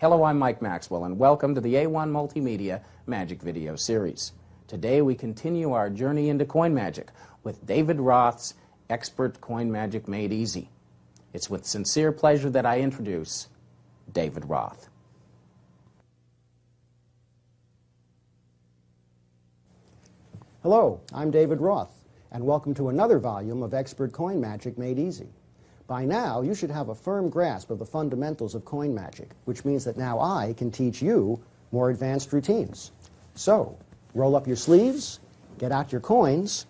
Hello, I'm Mike Maxwell, and welcome to the A1 Multimedia Magic Video Series. Today we continue our journey into coin magic with David Roth's Expert Coin Magic Made Easy. It's with sincere pleasure that I introduce David Roth. Hello, I'm David Roth, and welcome to another volume of Expert Coin Magic Made Easy. By now, you should have a firm grasp of the fundamentals of coin magic, which means that now I can teach you more advanced routines. So, roll up your sleeves, get out your coins,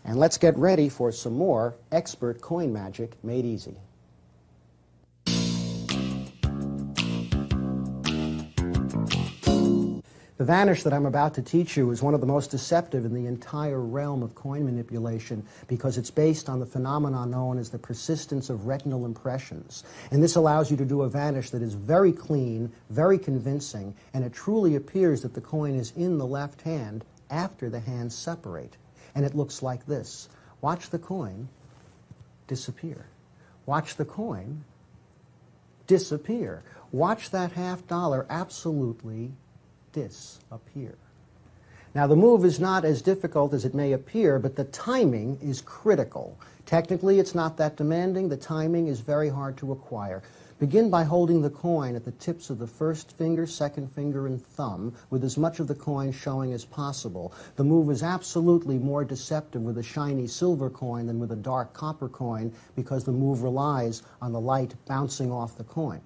and let's get ready for some more Expert Coin Magic Made Easy. The vanish that I'm about to teach you is one of the most deceptive in the entire realm of coin manipulation because it's based on the phenomenon known as the persistence of retinal impressions. And this allows you to do a vanish that is very clean, very convincing, and it truly appears that the coin is in the left hand after the hands separate. And it looks like this. Watch the coin disappear. Watch the coin disappear. Watch that $50 absolutely disappear. Now, the move is not as difficult as it may appear, but the timing is critical. Technically, it's not that demanding. The timing is very hard to acquire. Begin by holding the coin at the tips of the first finger, second finger, and thumb, with as much of the coin showing as possible. The move is absolutely more deceptive with a shiny silver coin than with a dark copper coin because the move relies on the light bouncing off the coin.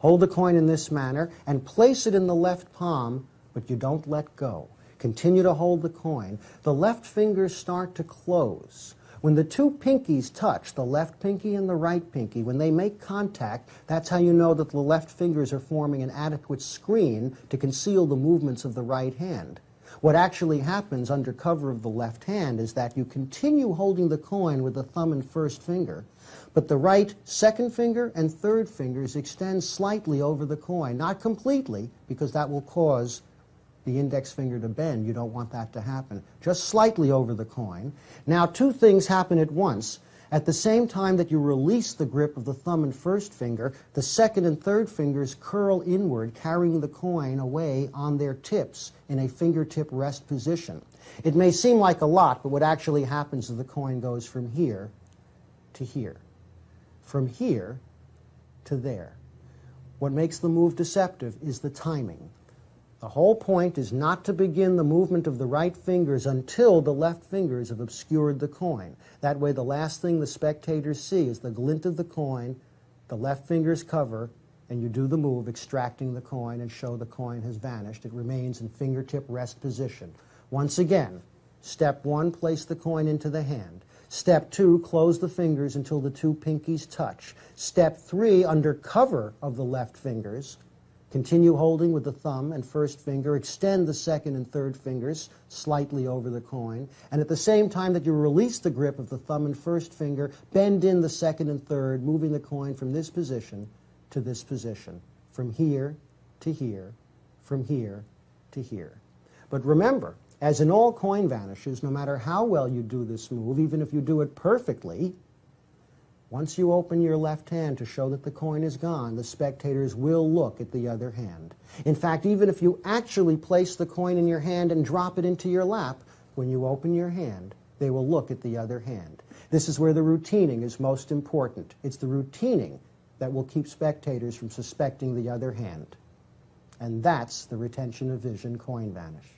Hold the coin in this manner and place it in the left palm, but you don't let go. Continue to hold the coin. The left fingers start to close. When the two pinkies touch, the left pinky and the right pinky, when they make contact, that's how you know that the left fingers are forming an adequate screen to conceal the movements of the right hand. What actually happens under cover of the left hand is that you continue holding the coin with the thumb and first finger, but the right second finger and third fingers extend slightly over the coin, not completely, because that will cause the index finger to bend. You don't want that to happen. Just slightly over the coin. Now, two things happen at once. At the same time that you release the grip of the thumb and first finger, the second and third fingers curl inward, carrying the coin away on their tips in a fingertip rest position. It may seem like a lot, but what actually happens is the coin goes from here to here, from here to there. What makes the move deceptive is the timing. The whole point is not to begin the movement of the right fingers until the left fingers have obscured the coin. That way the last thing the spectators see is the glint of the coin, the left fingers cover, and you do the move extracting the coin and show the coin has vanished. It remains in fingertip rest position. Once again, step 1, place the coin into the hand. Step 2, close the fingers until the two pinkies touch. Step 3, under cover of the left fingers, continue holding with the thumb and first finger. Extend the second and third fingers slightly over the coin. And at the same time that you release the grip of the thumb and first finger, bend in the second and third, moving the coin from this position to this position, from here to here, from here to here. But remember, as in all coin vanishes, no matter how well you do this move, even if you do it perfectly, once you open your left hand to show that the coin is gone, the spectators will look at the other hand. In fact, even if you actually place the coin in your hand and drop it into your lap, when you open your hand, they will look at the other hand. This is where the routining is most important. It's the routining that will keep spectators from suspecting the other hand. And that's the retention of vision coin vanish.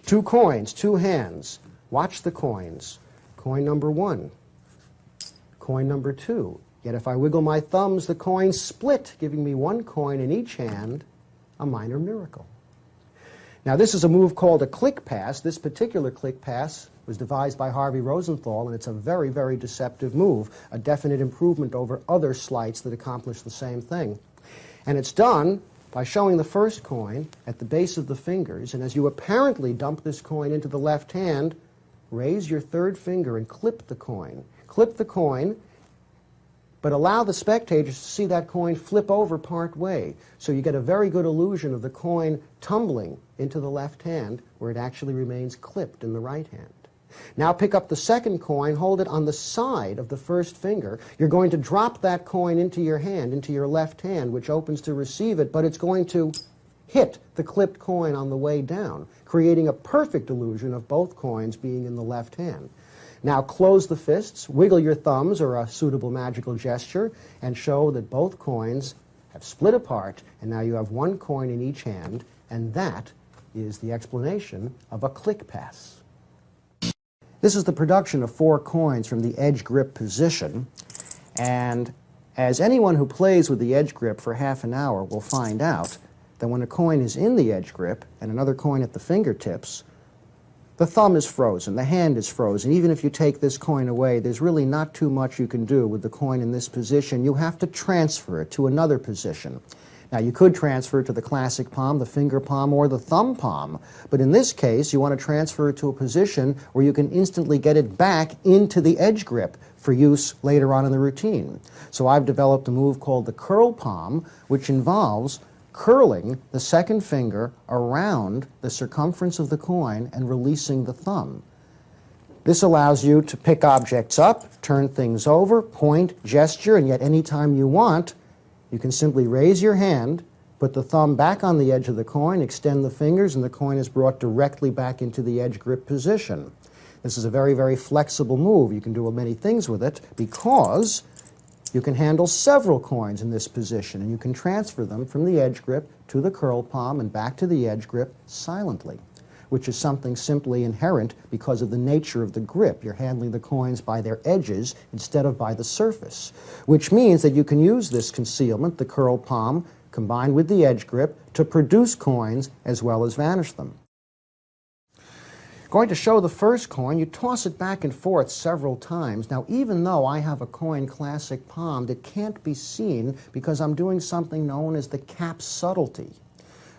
Two coins, two hands. Watch the coins. Coin number 1. Coin number 2. Yet if I wiggle my thumbs, the coins split, giving me 1 coin in each hand, a minor miracle. Now this is a move called a click pass. This particular click pass was devised by Harvey Rosenthal, and it's a very, very deceptive move, a definite improvement over other sleights that accomplish the same thing. And it's done by showing the first coin at the base of the fingers, and as you apparently dump this coin into the left hand, raise your third finger and clip the coin. Clip the coin, but allow the spectators to see that coin flip over part way. So you get a very good illusion of the coin tumbling into the left hand, where it actually remains clipped in the right hand. Now pick up the second coin, hold it on the side of the first finger. You're going to drop that coin into your hand, into your left hand, which opens to receive it, but it's going to hit the clipped coin on the way down, creating a perfect illusion of both coins being in the left hand. Now close the fists, wiggle your thumbs or a suitable magical gesture, and show that both coins have split apart, and now you have 1 coin in each hand, and that is the explanation of a click pass. This is the production of 4 coins from the edge grip position, and as anyone who plays with the edge grip for half an hour will find out, that when a coin is in the edge grip and another coin at the fingertips, the thumb is frozen, the hand is frozen. Even if you take this coin away, there's really not too much you can do with the coin in this position. You have to transfer it to another position. Now, you could transfer it to the classic palm, the finger palm, or the thumb palm, but in this case, you want to transfer it to a position where you can instantly get it back into the edge grip for use later on in the routine. So I've developed a move called the curl palm, which involves curling the second finger around the circumference of the coin and releasing the thumb. This allows you to pick objects up, turn things over, point, gesture, and yet anytime you want, you can simply raise your hand, put the thumb back on the edge of the coin, extend the fingers, and the coin is brought directly back into the edge grip position. This is a very, very flexible move. You can do many things with it because you can handle several coins in this position, and you can transfer them from the edge grip to the curl palm and back to the edge grip silently, which is something simply inherent because of the nature of the grip. You're handling the coins by their edges instead of by the surface, which means that you can use this concealment, the curl palm, combined with the edge grip, to produce coins as well as vanish them. Going to show the first coin, you toss it back and forth several times. Now, even though I have a coin classic palmed, it can't be seen because I'm doing something known as the cap subtlety,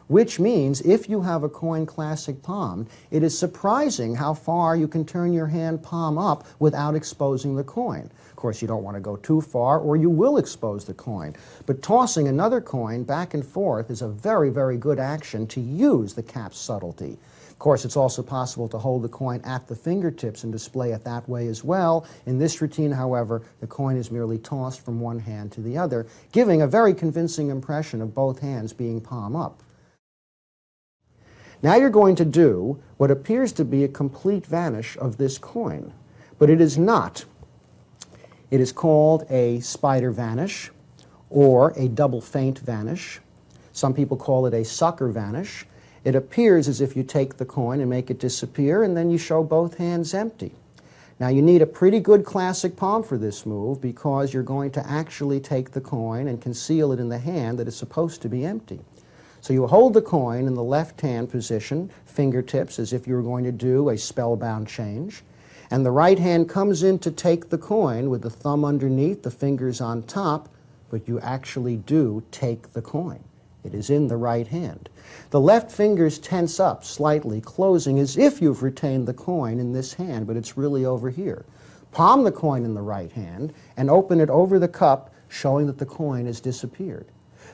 which means if you have a coin classic palm, it is surprising how far you can turn your hand palm up without exposing the coin. Of course, you don't want to go too far or you will expose the coin. But tossing another coin back and forth is a very, very good action to use the cap subtlety. Of course, it's also possible to hold the coin at the fingertips and display it that way as well. In this routine, however, the coin is merely tossed from one hand to the other, giving a very convincing impression of both hands being palm up. Now you're going to do what appears to be a complete vanish of this coin, but it is not. It is called a spider vanish or a double feint vanish. Some people call it a sucker vanish. It appears as if you take the coin and make it disappear, and then you show both hands empty. Now you need a pretty good classic palm for this move because you're going to actually take the coin and conceal it in the hand that is supposed to be empty. So you hold the coin in the left hand position, fingertips, as if you were going to do a spellbound change, and the right hand comes in to take the coin with the thumb underneath, the fingers on top, but you actually do take the coin. It is in the right hand. The left fingers tense up slightly, closing as if you've retained the coin in this hand, but it's really over here. Palm the coin in the right hand and open it over the cup, showing that the coin has disappeared.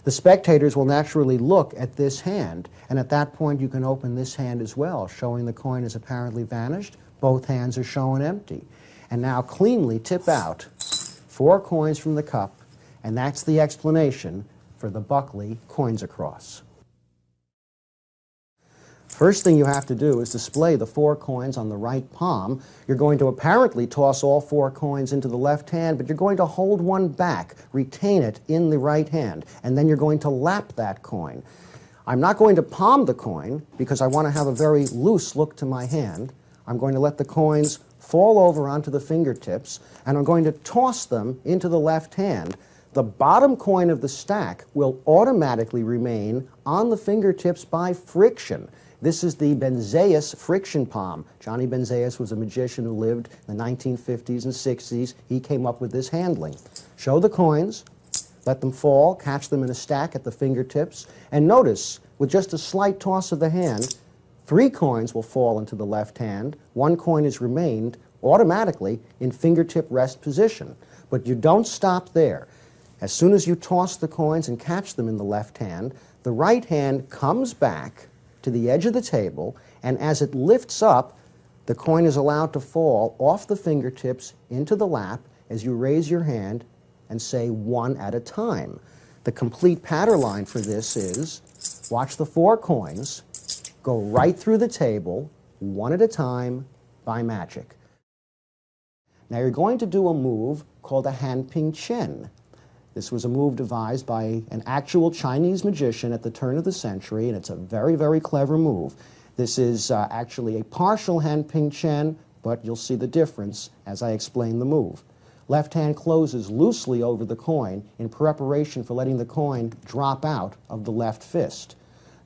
The spectators will naturally look at this hand, and at that point you can open this hand as well, showing the coin has apparently vanished. Both hands are shown empty. And now cleanly tip out 4 coins from the cup, and that's the explanation for the Buckley coins across. First thing you have to do is display the 4 coins on the right palm. You're going to apparently toss all 4 coins into the left hand, but you're going to hold one back, retain it in the right hand, and then you're going to lap that coin. I'm not going to palm the coin because I want to have a very loose look to my hand. I'm going to let the coins fall over onto the fingertips, and I'm going to toss them into the left hand. The bottom coin of the stack will automatically remain on the fingertips by friction. This is the Benzeus friction palm. Johnny Benzeus was a magician who lived in the 1950s and 60s. He came up with this handling. Show the coins, let them fall, catch them in a stack at the fingertips, and notice, with just a slight toss of the hand, 3 coins will fall into the left hand. 1 coin has remained automatically in fingertip rest position. But you don't stop there. As soon as you toss the coins and catch them in the left hand, the right hand comes back to the edge of the table, and as it lifts up, the coin is allowed to fall off the fingertips into the lap as you raise your hand and say 1 at a time. The complete patter line for this is, watch the 4 coins go right through the table, 1 at a time, by magic. Now you're going to do a move called a Han Ping Chen. This was a move devised by an actual Chinese magician at the turn of the century, and it's a very, very clever move. This is actually a partial Han Ping Chen, but you'll see the difference as I explain the move. Left hand closes loosely over the coin in preparation for letting the coin drop out of the left fist.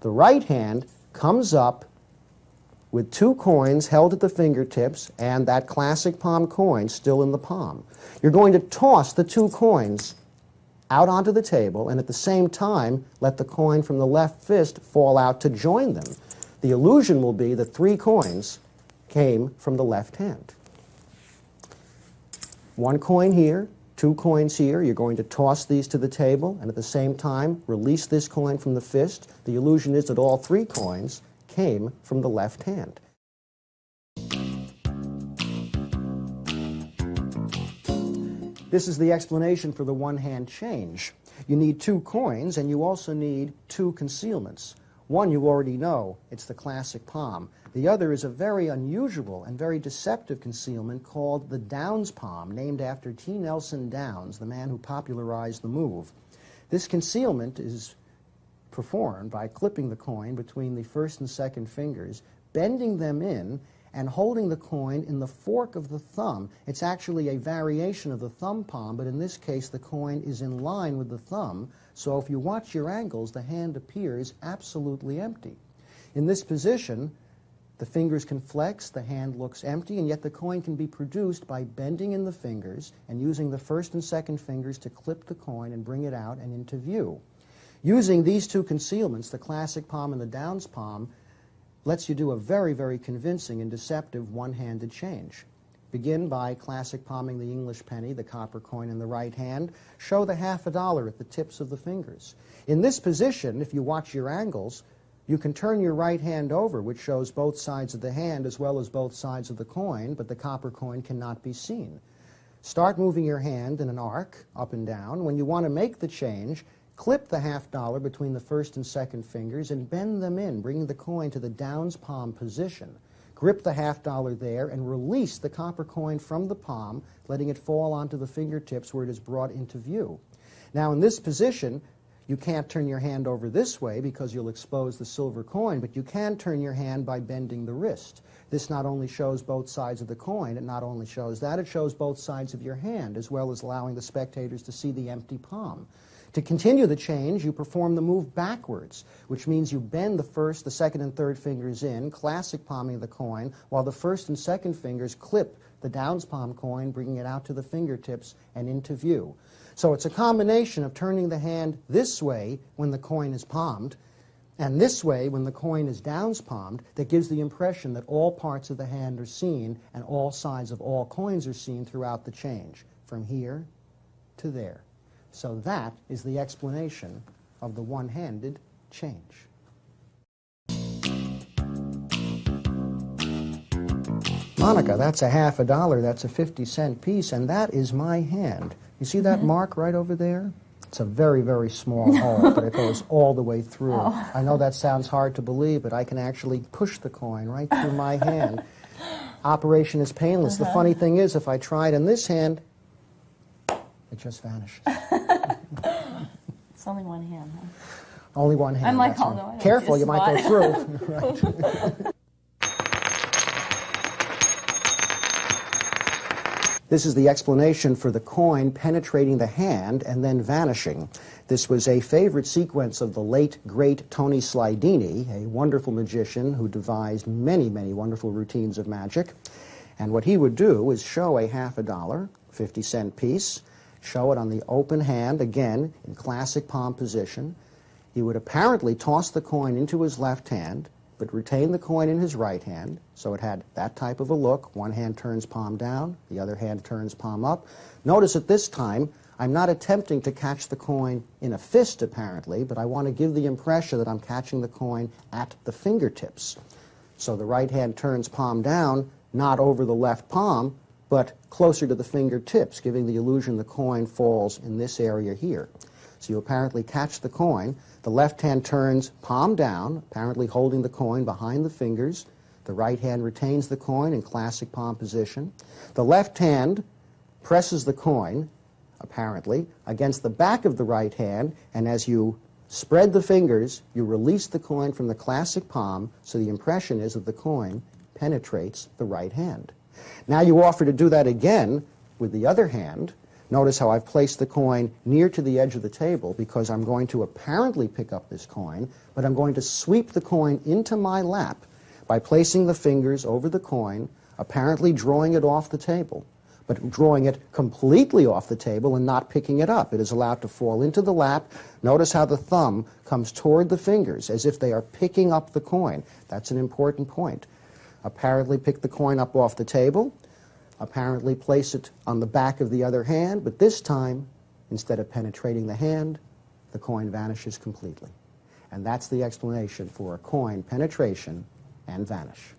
The right hand comes up with 2 coins held at the fingertips and that classic palm coin still in the palm. You're going to toss the 2 coins out onto the table, and at the same time let the coin from the left fist fall out to join them. The illusion will be that 3 coins came from the left hand. 1 coin here, 2 coins here. You're going to toss these to the table, and at the same time release this coin from the fist. The illusion is that all 3 coins came from the left hand. This is the explanation for the one-hand change. You need 2 coins, and you also need 2 concealments. One you already know, it's the classic palm. The other is a very unusual and very deceptive concealment called the Downs palm, named after T. Nelson Downs, the man who popularized the move. This concealment is performed by clipping the coin between the first and second fingers, bending them in, and holding the coin in the fork of the thumb. It's actually a variation of the thumb palm, but in this case the coin is in line with the thumb, so if you watch your angles, the hand appears absolutely empty. In this position, the fingers can flex, the hand looks empty, and yet the coin can be produced by bending in the fingers and using the first and second fingers to clip the coin and bring it out and into view. Using these 2 concealments, the classic palm and the Downs palm, lets you do a very, very convincing and deceptive one-handed change. Begin by classic palming the English penny, the copper coin in the right hand. Show the $1 at the tips of the fingers. In this position, if you watch your angles, you can turn your right hand over, which shows both sides of the hand as well as both sides of the coin, but the copper coin cannot be seen. Start moving your hand in an arc, up and down. When you want to make the change, clip the $1 between the first and second fingers and bend them in, bringing the coin to the Downs palm position. Grip the $1 there and release the copper coin from the palm, letting it fall onto the fingertips where it is brought into view. Now in this position, you can't turn your hand over this way because you'll expose the silver coin, but you can turn your hand by bending the wrist. This not only shows both sides of the coin, it not only shows that, it shows both sides of your hand, as well as allowing the spectators to see the empty palm. To continue the change, you perform the move backwards, which means you bend the first, the second, and third fingers in, classic palming the coin, while the first and second fingers clip the Downs palm coin, bringing it out to the fingertips and into view. So it's a combination of turning the hand this way when the coin is palmed, and this way when the coin is Downs palmed, that gives the impression that all parts of the hand are seen and all sides of all coins are seen throughout the change, from here to there. So that is the explanation of the one-handed change. Monica, that's a $50, that's a 50-cent piece, and that is my hand. You see that mark right over there? It's a very, very small hole, but it goes all the way through. Oh. I know that sounds hard to believe, but I can actually push the coin right through my hand. Operation is painless. The funny thing is, if I try it in this hand, it just vanishes. It's only one hand, huh? Only one hand. I'm like, that's oh right. no, I don't Careful, see a you might spot. go through. Right. This is the explanation for the coin penetrating the hand and then vanishing. This was a favorite sequence of the late, great Tony Slidini, a wonderful magician who devised many, many wonderful routines of magic. And what he would do is show a half a dollar, 50-cent piece, show it on the open hand, again, in classic palm position. He would apparently toss the coin into his left hand, but retain the coin in his right hand, so it had that type of a look. One hand turns palm down, the other hand turns palm up. Notice at this time, I'm not attempting to catch the coin in a fist, apparently, but I want to give the impression that I'm catching the coin at the fingertips. So the right hand turns palm down, not over the left palm, but closer to the fingertips, giving the illusion the coin falls in this area here. So you apparently catch the coin. The left hand turns palm down, apparently holding the coin behind the fingers. The right hand retains the coin in classic palm position. The left hand presses the coin, apparently, against the back of the right hand, and as you spread the fingers, you release the coin from the classic palm, so the impression is that the coin penetrates the right hand. Now you offer to do that again with the other hand. Notice how I've placed the coin near to the edge of the table because I'm going to apparently pick up this coin, but I'm going to sweep the coin into my lap by placing the fingers over the coin, apparently drawing it off the table, but drawing it completely off the table and not picking it up. It is allowed to fall into the lap. Notice how the thumb comes toward the fingers as if they are picking up the coin. That's an important point. Apparently pick the coin up off the table, apparently place it on the back of the other hand, but this time, instead of penetrating the hand, the coin vanishes completely. And that's the explanation for a coin penetration and vanish.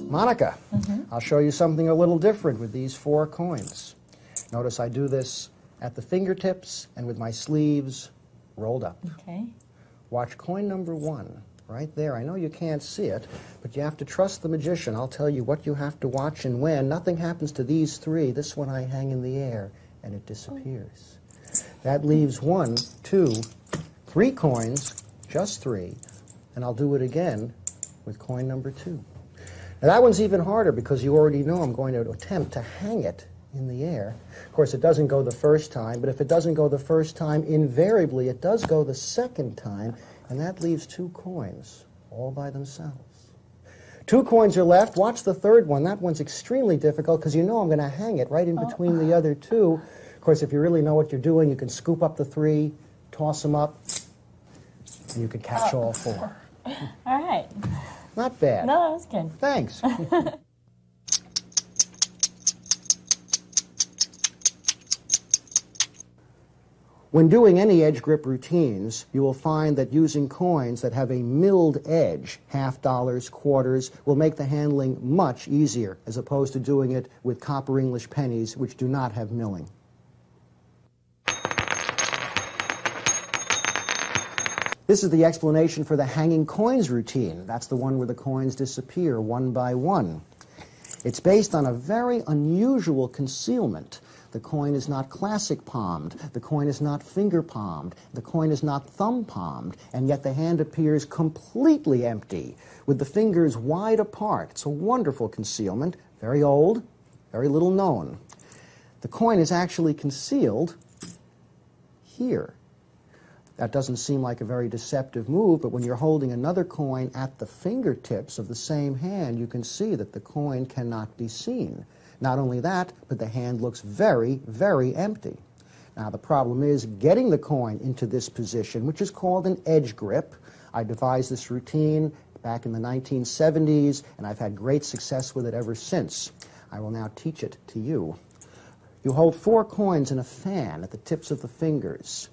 Monica, I'll show you something a little different with these 4 coins. Notice I do this at the fingertips and with my sleeves rolled up. Okay. Watch coin number 1. Right there. I know you can't see it, but you have to trust the magician. I'll tell you what you have to watch and when. Nothing happens to these 3. This one I hang in the air, and it disappears. That leaves 1, 2, 3 coins, just 3, and I'll do it again with coin number 2. Now that one's even harder because you already know I'm going to attempt to hang it in the air. Of course, it doesn't go the first time, but if it doesn't go the first time, invariably it does go the second time, and that leaves 2 coins all by themselves. 2 coins are left. Watch the third one. That one's extremely difficult because you know I'm going to hang it right in between the other 2. Of course, if you really know what you're doing, you can scoop up the 3, toss them up, and you could catch all 4. All right. Not bad. No, that was good. Thanks. When doing any edge grip routines, you will find that using coins that have a milled edge, half dollars, quarters, will make the handling much easier as opposed to doing it with copper English pennies which do not have milling. This is the explanation for the hanging coins routine. That's the one where the coins disappear one by one. It's based on a very unusual concealment. The coin is not classic palmed, the coin is not finger palmed, the coin is not thumb palmed, and yet the hand appears completely empty, with the fingers wide apart. It's a wonderful concealment, very old, very little known. The coin is actually concealed here. That doesn't seem like a very deceptive move, but when you're holding another coin at the fingertips of the same hand, you can see that the coin cannot be seen. Not only that, but the hand looks very, very empty. Now, the problem is getting the coin into this position, which is called an edge grip. I devised this routine back in the 1970s, and I've had great success with it ever since. I will now teach it to you. You hold 4 coins in a fan at the tips of the fingers.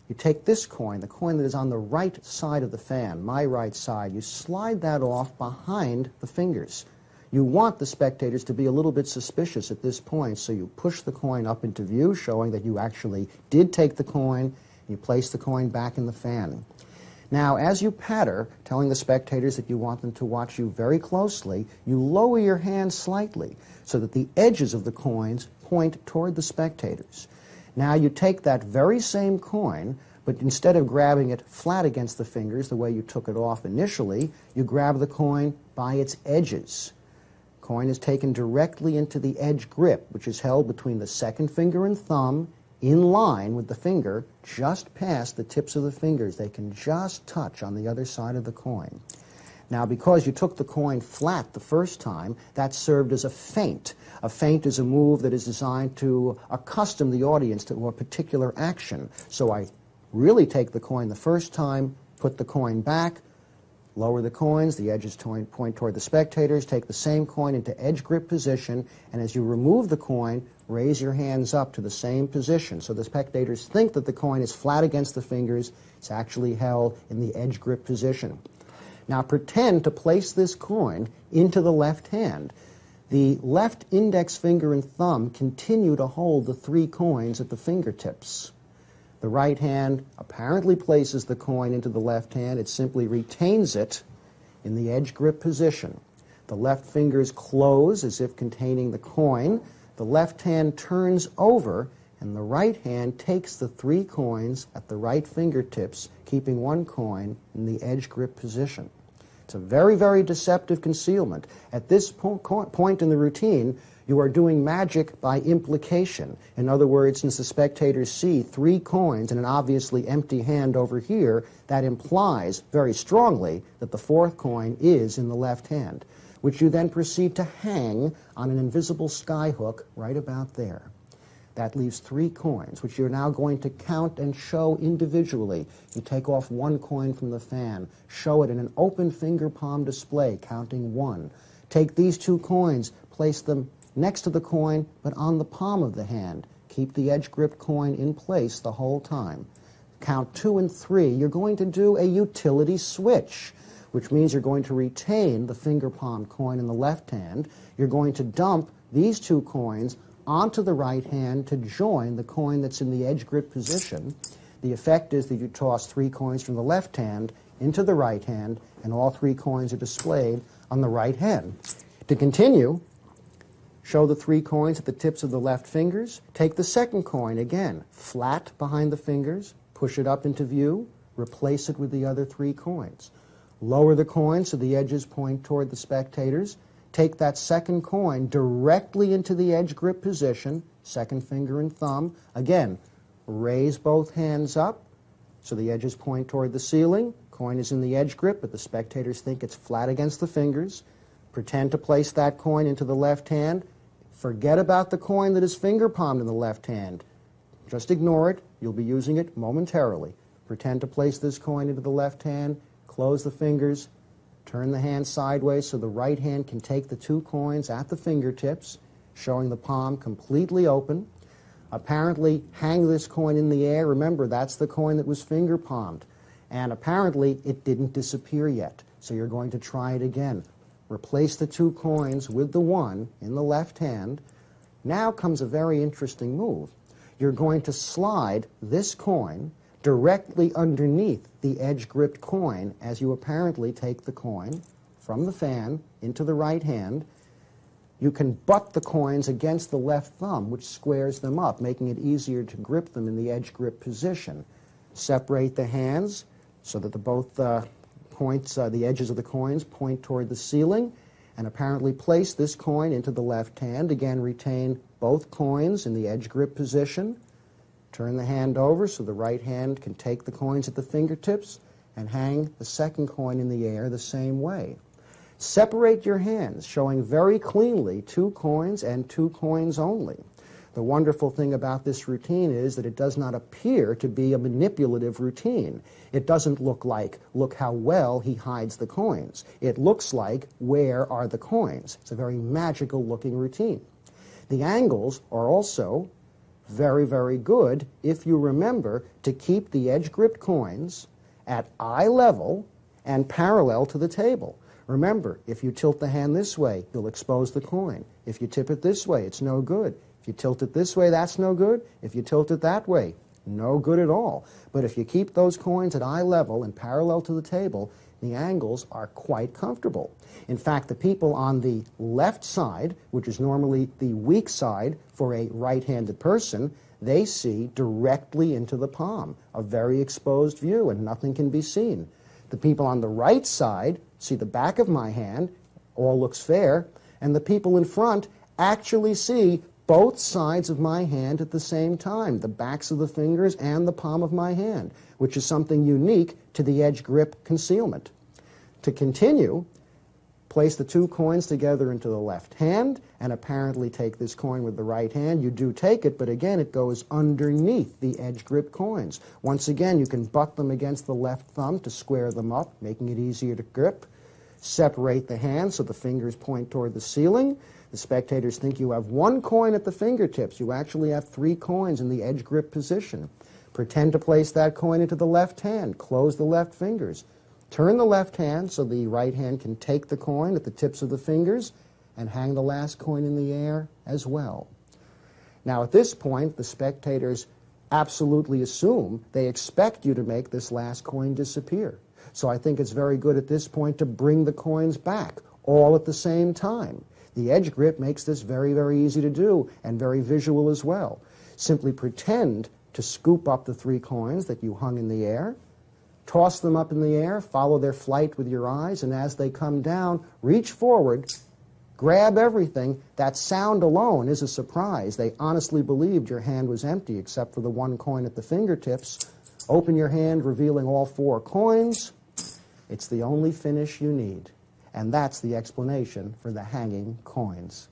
You take this coin, the coin that is on the right side of the fan, my right side, you slide that off behind the fingers. You want the spectators to be a little bit suspicious at this point, so you push the coin up into view, showing that you actually did take the coin, and you place the coin back in the fan. Now, as you patter, telling the spectators that you want them to watch you very closely, you lower your hand slightly so that the edges of the coins point toward the spectators. Now you take that very same coin, but instead of grabbing it flat against the fingers the way you took it off initially, you grab the coin by its edges. Coin is taken directly into the edge grip, which is held between the second finger and thumb, in line with the finger, just past the tips of the fingers. They can just touch on the other side of the coin. Now, because you took the coin flat the first time, that served as a feint. A feint is a move that is designed to accustom the audience to a particular action. So I really take the coin the first time, put the coin back, lower the coins, the edges point toward the spectators, take the same coin into edge grip position, and as you remove the coin, raise your hands up to the same position. So the spectators think that the coin is flat against the fingers. It's actually held in the edge grip position. Now pretend to place this coin into the left hand. The left index finger and thumb continue to hold the 3 coins at the fingertips. The right hand apparently places the coin into the left hand. It simply retains it in the edge grip position. The left fingers close as if containing the coin. The left hand turns over, and the right hand takes the 3 coins at the right fingertips, keeping 1 coin in the edge grip position. It's a very, very deceptive concealment. At this point in the routine, you are doing magic by implication. In other words, since the spectators see 3 coins and an obviously empty hand over here, that implies very strongly that the 4th coin is in the left hand, which you then proceed to hang on an invisible skyhook right about there. That leaves 3 coins, which you're now going to count and show individually. You take off 1 coin from the fan, show it in an open finger palm display, counting 1. Take these 2 coins, place them next to the coin, but on the palm of the hand. Keep the edge grip coin in place the whole time. Count 2 and 3. You're going to do a utility switch, which means you're going to retain the finger palm coin in the left hand. You're going to dump these 2 coins onto the right hand to join the coin that's in the edge grip position. The effect is that you toss 3 coins from the left hand into the right hand, and all 3 coins are displayed on the right hand. To continue, show the 3 coins at the tips of the left fingers. Take the second coin, again, flat behind the fingers, push it up into view, replace it with the other 3 coins. Lower the coin so the edges point toward the spectators. Take that second coin directly into the edge grip position, second finger and thumb. Again, raise both hands up so the edges point toward the ceiling. Coin is in the edge grip, but the spectators think it's flat against the fingers. Pretend to place that coin into the left hand. Forget about the coin that is finger palmed in the left hand. Just ignore it. You'll be using it momentarily. Pretend to place this coin into the left hand. Close the fingers. Turn the hand sideways so the right hand can take the 2 coins at the fingertips, showing the palm completely open. Apparently, hang this coin in the air. Remember, that's the coin that was finger palmed. And apparently, it didn't disappear yet. So you're going to try it again. Replace the 2 coins with the 1 in the left hand. Now comes a very interesting move. You're going to slide this coin directly underneath the edge-gripped coin as you apparently take the coin from the fan into the right hand. You can butt the coins against the left thumb, which squares them up, making it easier to grip them in the edge-grip position. Separate the hands so that the edges of the coins point toward the ceiling, and apparently place this coin into the left hand. Again, retain both coins in the edge-grip position. Turn the hand over so the right hand can take the coins at the fingertips and hang the second coin in the air the same way. Separate your hands, showing very cleanly 2 coins and 2 coins only. The wonderful thing about this routine is that it does not appear to be a manipulative routine. It doesn't look like, look how well he hides the coins. It looks like, where are the coins? It's a very magical looking routine. The angles are also very, very good if you remember to keep the edge-gripped coins at eye level and parallel to the table. Remember, if you tilt the hand this way, you'll expose the coin. If you tip it this way, it's no good. If you tilt it this way, that's no good. If you tilt it that way, no good at all. But if you keep those coins at eye level and parallel to the table, The angles are quite comfortable. In fact, the people on the left side, which is normally the weak side for a right-handed person, they see directly into the palm, a very exposed view, and nothing can be seen. The people on the right side see the back of my hand, all looks fair, and the people in front actually see both sides of my hand at the same time, the backs of the fingers and the palm of my hand, which is something unique to the edge grip concealment. To continue, place the two coins together into the left hand and apparently take this coin with the right hand. You do take it, but again, it goes underneath the edge grip coins. Once again, you can butt them against the left thumb to square them up, making it easier to grip. Separate the hands so the fingers point toward the ceiling. The spectators think you have one coin at the fingertips. You actually have 3 coins in the edge grip position. Pretend to place that coin into the left hand. Close the left fingers. Turn the left hand so the right hand can take the coin at the tips of the fingers and hang the last coin in the air as well. Now at this point, the spectators absolutely assume they expect you to make this last coin disappear. So I think it's very good at this point to bring the coins back all at the same time. The edge grip makes this very, very easy to do and very visual as well. Simply pretend to scoop up the 3 coins that you hung in the air, toss them up in the air, follow their flight with your eyes, and as they come down, reach forward, grab everything. That sound alone is a surprise. They honestly believed your hand was empty except for the 1 coin at the fingertips. Open your hand, revealing all 4 coins. It's the only finish you need. And that's the explanation for the hanging coins.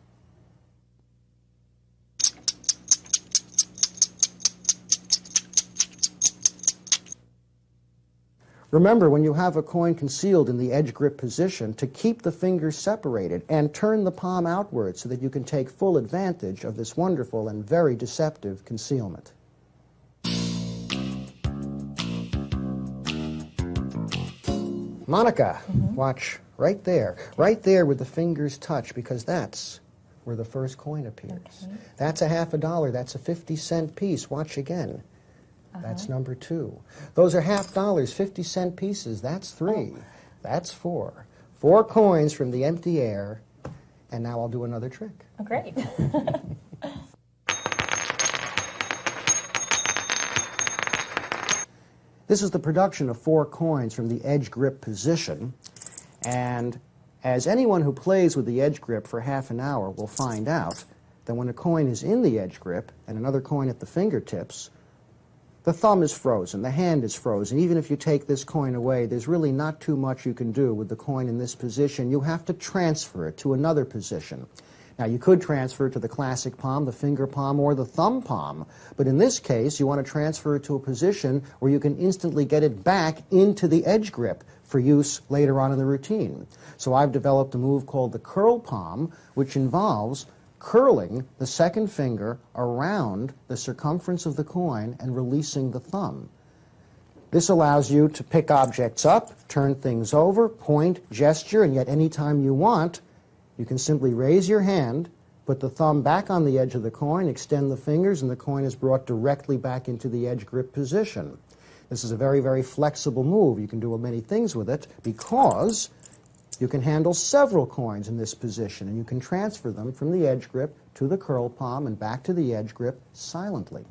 Remember, when you have a coin concealed in the edge grip position, to keep the fingers separated and turn the palm outward so that you can take full advantage of this wonderful and very deceptive concealment. Monica, watch right there where the fingers touch, because that's where the first coin appears. Okay. That's a half a dollar. That's a 50-cent piece. Watch again. That's number 2. Those are half dollars, 50-cent pieces. That's 3. Oh. That's 4. 4 coins from the empty air. And now I'll do another trick. Oh, great. This is the production of 4 coins from the edge grip position. And as anyone who plays with the edge grip for half an hour will find out, that when a coin is in the edge grip and another coin at the fingertips, the thumb is frozen, the hand is frozen. Even if you take this coin away, there's really not too much you can do with the coin in this position. You have to transfer it to another position. Now, you could transfer it to the classic palm, the finger palm, or the thumb palm. But in this case, you want to transfer it to a position where you can instantly get it back into the edge grip for use later on in the routine. So I've developed a move called the curl palm, which involves curling the second finger around the circumference of the coin and releasing the thumb. This allows you to pick objects up, turn things over, point, gesture, and yet any time you want, you can simply raise your hand, put the thumb back on the edge of the coin, extend the fingers, and the coin is brought directly back into the edge grip position. This is a very, very flexible move. You can do many things with it because you can handle several coins in this position, and you can transfer them from the edge grip to the curl palm and back to the edge grip silently,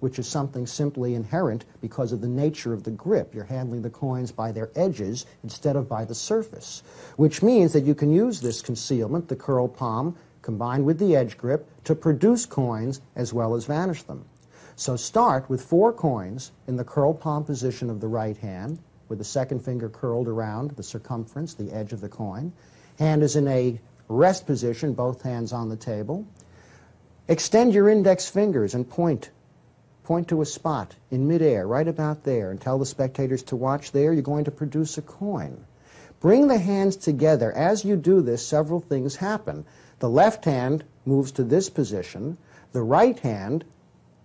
which is something simply inherent because of the nature of the grip. You're handling the coins by their edges instead of by the surface, which means that you can use this concealment, the curl palm, combined with the edge grip, to produce coins as well as vanish them. So start with 4 coins in the curl palm position of the right hand, with the second finger curled around the circumference, the edge of the coin. Hand is in a rest position, both hands on the table. Extend your index fingers and point to a spot in midair, right about there, and tell the spectators to watch there. You're going to produce a coin. Bring the hands together. As you do this, several things happen. The left hand moves to this position. The right hand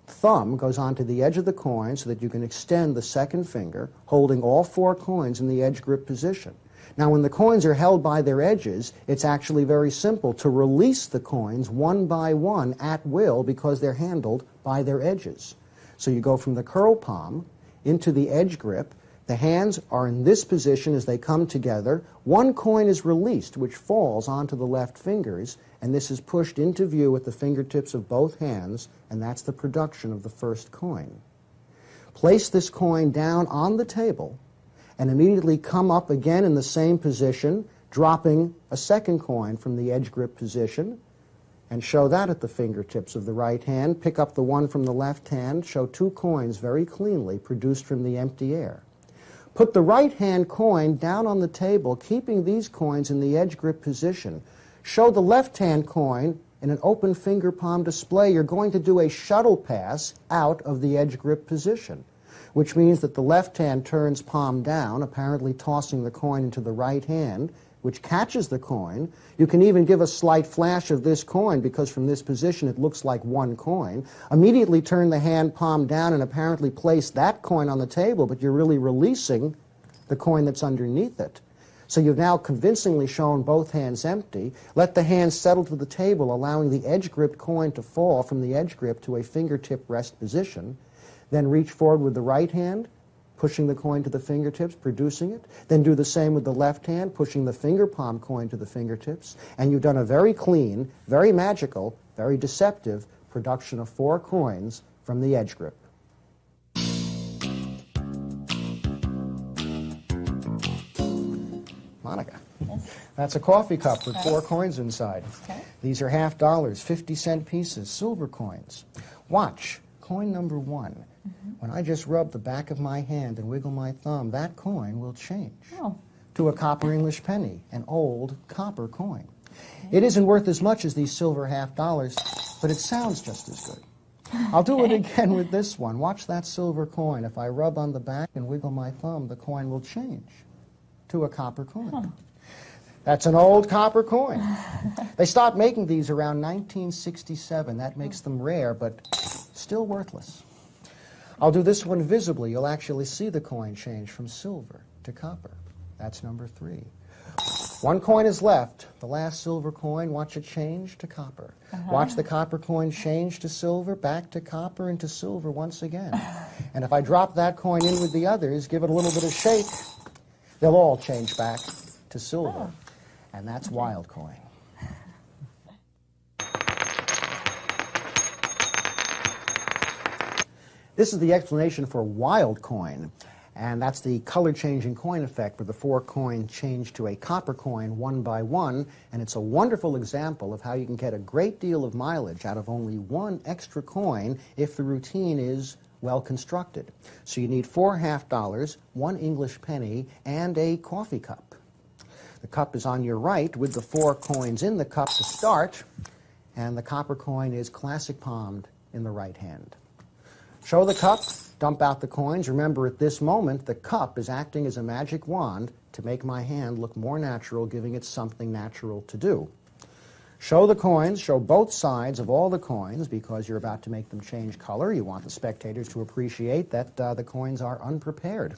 thumb goes onto the edge of the coin so that you can extend the second finger, holding all 4 coins in the edge grip position. Now, when the coins are held by their edges, it's actually very simple to release the coins one by one at will because they're handled by their edges. So you go from the curl palm into the edge grip, The hands are in this position as they come together. One coin is released, which falls onto the left fingers, and this is pushed into view at the fingertips of both hands, and that's the production of the first coin. Place this coin down on the table, and immediately come up again in the same position, dropping a second coin from the edge grip position, and show that at the fingertips of the right hand. Pick up the one from the left hand, show two coins very cleanly produced from the empty air. Put the right hand coin down on the table, keeping these coins in the edge grip position. Show the left hand coin in an open finger palm display. You're going to do a shuttle pass out of the edge grip position, which means that the left hand turns palm down, apparently tossing the coin into the right hand, which catches the coin. You can even give a slight flash of this coin because from this position it looks like one coin. Immediately turn the hand palm down and apparently place that coin on the table, but you're really releasing the coin that's underneath it. So you've now convincingly shown both hands empty. Let the hands settle to the table, allowing the edge-gripped coin to fall from the edge grip to a fingertip rest position. Then reach forward with the right hand, pushing the coin to the fingertips, producing it. Then do the same with the left hand, pushing the finger palm coin to the fingertips. And you've done a very clean, very magical, very deceptive production of 4 coins from the edge grip. Monica, Yes. that's a coffee cup with 4 coins inside. Okay. These are half dollars, 50-cent pieces, silver coins. Watch, coin number 1. When I just rub the back of my hand and wiggle my thumb, that coin will change to a copper English penny, an old copper coin. It isn't worth as much as these silver half dollars, but it sounds just as good. I'll do it again with this one. Watch that silver coin. If I rub on the back and wiggle my thumb, the coin will change to a copper coin. That's an old copper coin. They stopped making these around 1967. That makes them rare, but still worthless. I'll do this one visibly. You'll actually see the coin change from silver to copper. That's number 3. 1 coin is left. The last silver coin, watch it change to copper. Watch the copper coin change to silver, back to copper, and to silver once again. And if I drop that coin in with the others, give it a little bit of shake, they'll all change back to silver. And that's wild coin. This is the explanation for wild coin, and that's the color-changing coin effect, where the 4 coins change to a copper coin one by one, and it's a wonderful example of how you can get a great deal of mileage out of only 1 extra coin if the routine is well constructed. So you need 4 half dollars, 1 English penny, and a coffee cup. The cup is on your right with the 4 coins in the cup to start, and the copper coin is classic palmed in the right hand. Show the cup, dump out the coins. Remember, at this moment, the cup is acting as a magic wand to make my hand look more natural, giving it something natural to do. Show the coins, show both sides of all the coins, because you're about to make them change color. You want the spectators to appreciate that the coins are unprepared.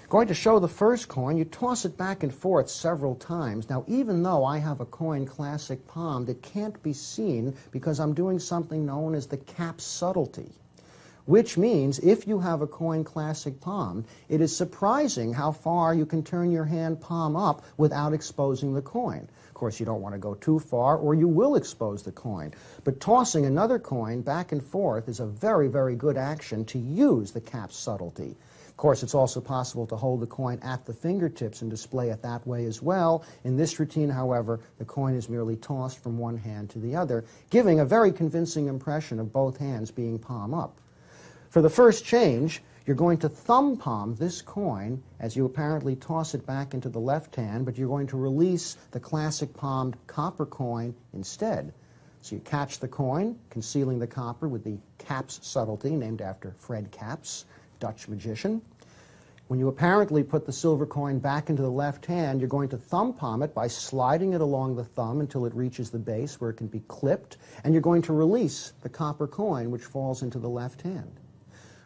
Going to show the first coin, you toss it back and forth several times. Now, even though I have a coin classic palmed, it can't be seen because I'm doing something known as the cap subtlety, which means if you have a coin classic palm, it is surprising how far you can turn your hand palm up without exposing the coin. Of course, you don't want to go too far or you will expose the coin. But tossing another coin back and forth is a very, very good action to use the cap subtlety. Of course, it's also possible to hold the coin at the fingertips and display it that way as well. In this routine, however, the coin is merely tossed from one hand to the other, giving a very convincing impression of both hands being palm up. For the first change, you're going to thumb palm this coin as you apparently toss it back into the left hand, but you're going to release the classic palmed copper coin instead. So you catch the coin, concealing the copper with the Cap's subtlety, named after Fred Cap's, Dutch magician. When you apparently put the silver coin back into the left hand, you're going to thumb palm it by sliding it along the thumb until it reaches the base where it can be clipped, and you're going to release the copper coin, which falls into the left hand.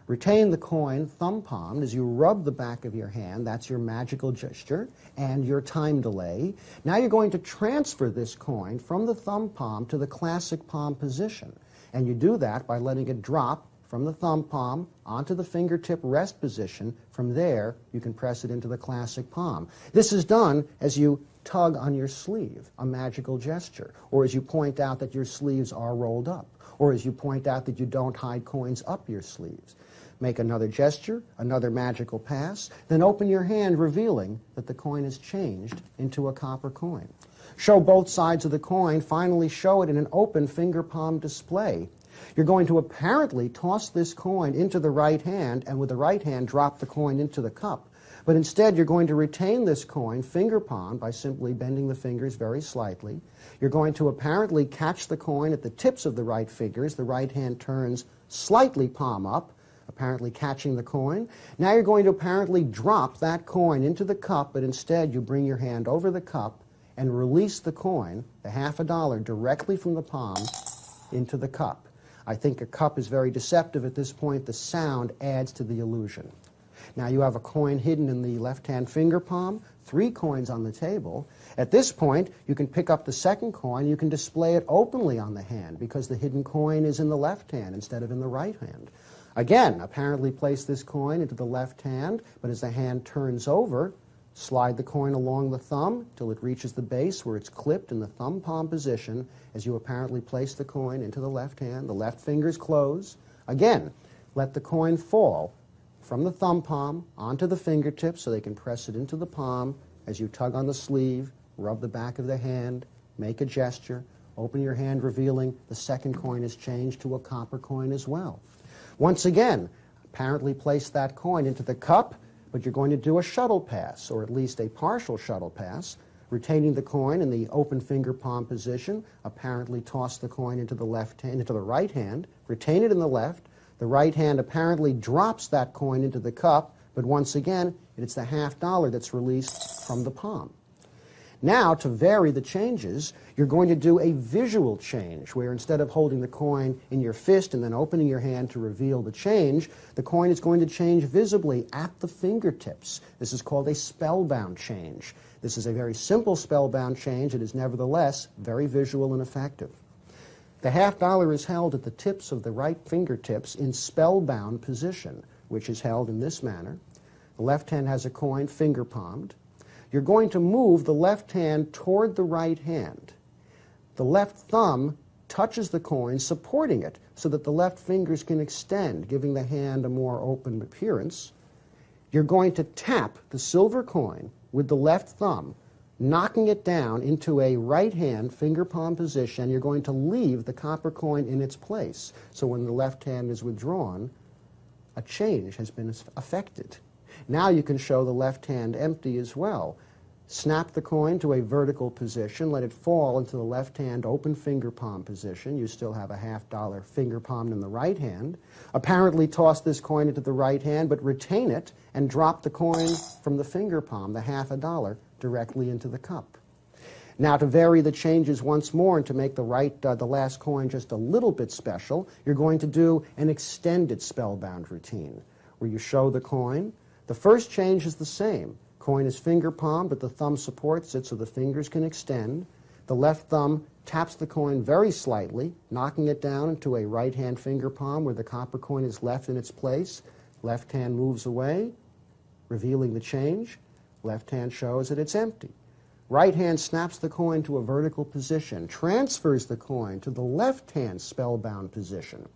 Retain the coin thumb palmed as you rub the back of your hand. That's your magical gesture and your time delay. Now you're going to transfer this coin from the thumb palm to the classic palm position. And you do that by letting it drop from the thumb palm onto the fingertip rest position. From there, you can press it into the classic palm. This is done as you tug on your sleeve, a magical gesture, or as you point out that your sleeves are rolled up, or as you point out that you don't hide coins up your sleeves. Make another gesture, another magical pass, then open your hand, revealing that the coin is changed into a copper coin. Show both sides of the coin, finally show it in an open finger palm display. You're going to apparently toss this coin into the right hand, and with the right hand drop the coin into the cup. But instead, you're going to retain this coin finger palm by simply bending the fingers very slightly. You're going to apparently catch the coin at the tips of the right fingers. The right hand turns slightly palm up, apparently catching the coin. Now you're going to apparently drop that coin into the cup, but instead you bring your hand over the cup and release the coin, the $50, directly from the palm into the cup. I think a cup is very deceptive at this point. The sound adds to the illusion. Now you have a coin hidden in the left-hand finger palm, 3 coins on the table. At this point, you can pick up the second coin. You can display it openly on the hand because the hidden coin is in the left hand instead of in the right hand. Again, apparently place this coin into the left hand, but as the hand turns over, slide the coin along the thumb till it reaches the base where it's clipped in the thumb palm position as you apparently place the coin into the left hand. The left fingers close. Again, let the coin fall from the thumb palm onto the fingertips so they can press it into the palm as you tug on the sleeve, rub the back of the hand, make a gesture, open your hand, revealing the second coin is changed to a copper coin as well. Once again, apparently place that coin into the cup, but you're going to do a shuttle pass, or at least a partial shuttle pass, retaining the coin in the open finger palm position. Apparently toss the coin into the left hand, into the right hand, retain it in the left. The right hand apparently drops that coin into the cup, but once again, it's the $50 that's released from the palm. Now, to vary the changes, you're going to do a visual change, where instead of holding the coin in your fist and then opening your hand to reveal the change, the coin is going to change visibly at the fingertips. This is called a spellbound change. This is a very simple spellbound change. It is nevertheless very visual and effective. The $50 is held at the tips of the right fingertips in spellbound position, which is held in this manner. The left hand has a coin finger palmed. You're going to move the left hand toward the right hand. The left thumb touches the coin, supporting it so that the left fingers can extend, giving the hand a more open appearance. You're going to tap the silver coin with the left thumb, knocking it down into a right hand finger palm position. You're going to leave the copper coin in its place. So when the left hand is withdrawn, a change has been affected. Now you can show the left hand empty as well. Snap the coin to a vertical position, let it fall into the left hand open finger palm position. You still have a $50 finger palmed in the right hand. Apparently toss this coin into the right hand, but retain it and drop the coin from the finger palm, the $50, directly into the cup. Now, to vary the changes once more and to make the last coin just a little bit special, you're going to do an extended spellbound routine, where you show the coin. The first change is the same. Coin is finger palm, but the thumb supports it so the fingers can extend. The left thumb taps the coin very slightly, knocking it down into a right hand finger palm where the copper coin is left in its place. Left hand moves away, revealing the change. Left hand shows that it's empty. Right hand snaps the coin to a vertical position, transfers the coin to the left hand spellbound position.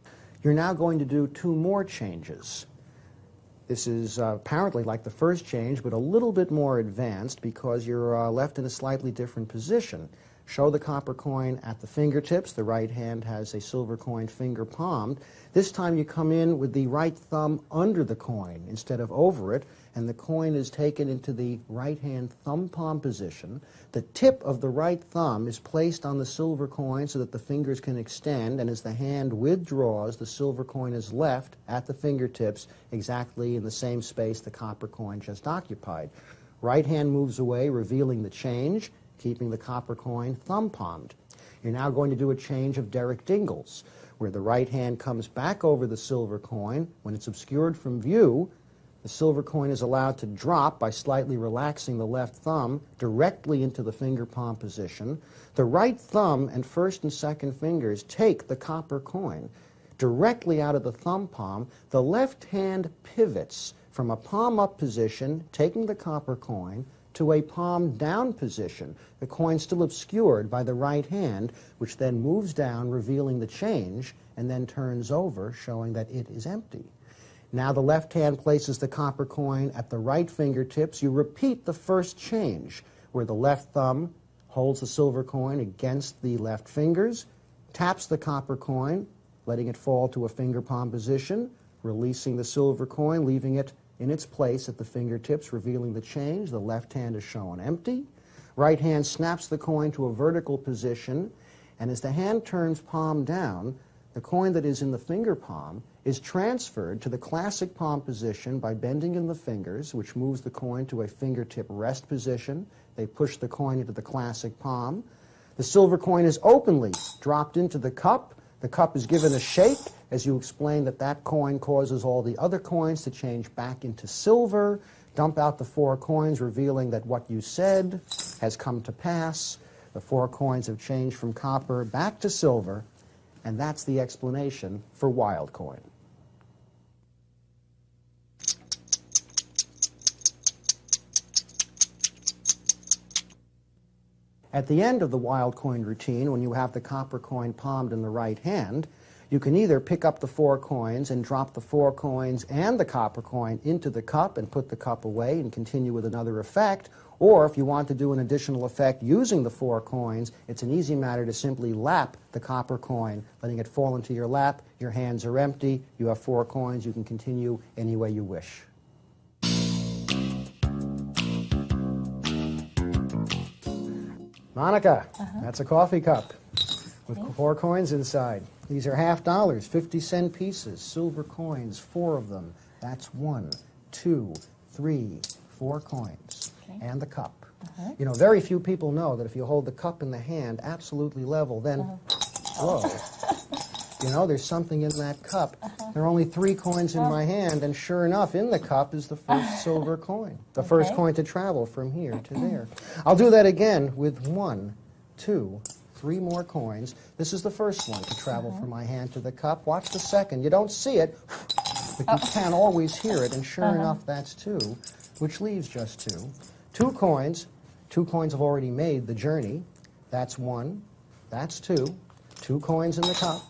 You're now going to do 2 more changes. This is apparently like the first change, but a little bit more advanced because you're left in a slightly different position. Show the copper coin at the fingertips. The right hand has a silver coin finger palmed. This time you come in with the right thumb under the coin instead of over it, and the coin is taken into the right hand thumb palm position. The tip of the right thumb is placed on the silver coin so that the fingers can extend, and as the hand withdraws, the silver coin is left at the fingertips exactly in the same space the copper coin just occupied. Right hand moves away, revealing the change, keeping the copper coin thumb palmed. You're now going to do a change of Derek Dingles, where the right hand comes back over the silver coin. When it's obscured from view, the silver coin is allowed to drop by slightly relaxing the left thumb directly into the finger palm position. The right thumb and first and second fingers take the copper coin. directly out of the thumb palm, the left hand pivots from a palm up position, taking the copper coin, to a palm down position, the coin still obscured by the right hand, which then moves down, revealing the change, and then turns over, showing that it is empty. Now the left hand places the copper coin at the right fingertips. You repeat the first change, where the left thumb holds the silver coin against the left fingers, taps the copper coin, letting it fall to a finger palm position, releasing the silver coin, leaving it in its place at the fingertips, revealing the change. The left hand is shown empty. Right hand snaps the coin to a vertical position, and as the hand turns palm down, the coin that is in the finger palm is transferred to the classic palm position by bending in the fingers, which moves the coin to a fingertip rest position. They push the coin into the classic palm. The silver coin is openly dropped into the cup. The cup is given a shake, as you explain that that coin causes all the other coins to change back into silver. Dump out the 4 coins, revealing that what you said has come to pass. The 4 coins have changed from copper back to silver, and that's the explanation for wild coin. At the end of the wild coin routine, when you have the copper coin palmed in the right hand, you can either pick up the 4 coins and drop the 4 coins and the copper coin into the cup and put the cup away and continue with another effect, or if you want to do an additional effect using the 4 coins, it's an easy matter to simply lap the copper coin, letting it fall into your lap. Your hands are empty. You have 4 coins. You can continue any way you wish. Monica, that's a coffee cup with 4 coins inside. These are $half, 50-cent pieces, silver coins, 4 of them. That's 1, 2, 3, 4 coins, and the cup. You know, very few people know that if you hold the cup in the hand absolutely level, then, whoa, you know, there's something in that cup. There are only 3 coins in my hand, and sure enough, in the cup is the first silver coin, the first coin to travel from here to there. I'll do that again with 1, 2, 3 more coins. This is the first one to travel from my hand to the cup. Watch the second. You don't see it, but you can always hear it, and sure enough, that's 2, which leaves just 2. 2 coins. 2 coins have already made the journey. That's 1. That's 2. 2 coins in the cup.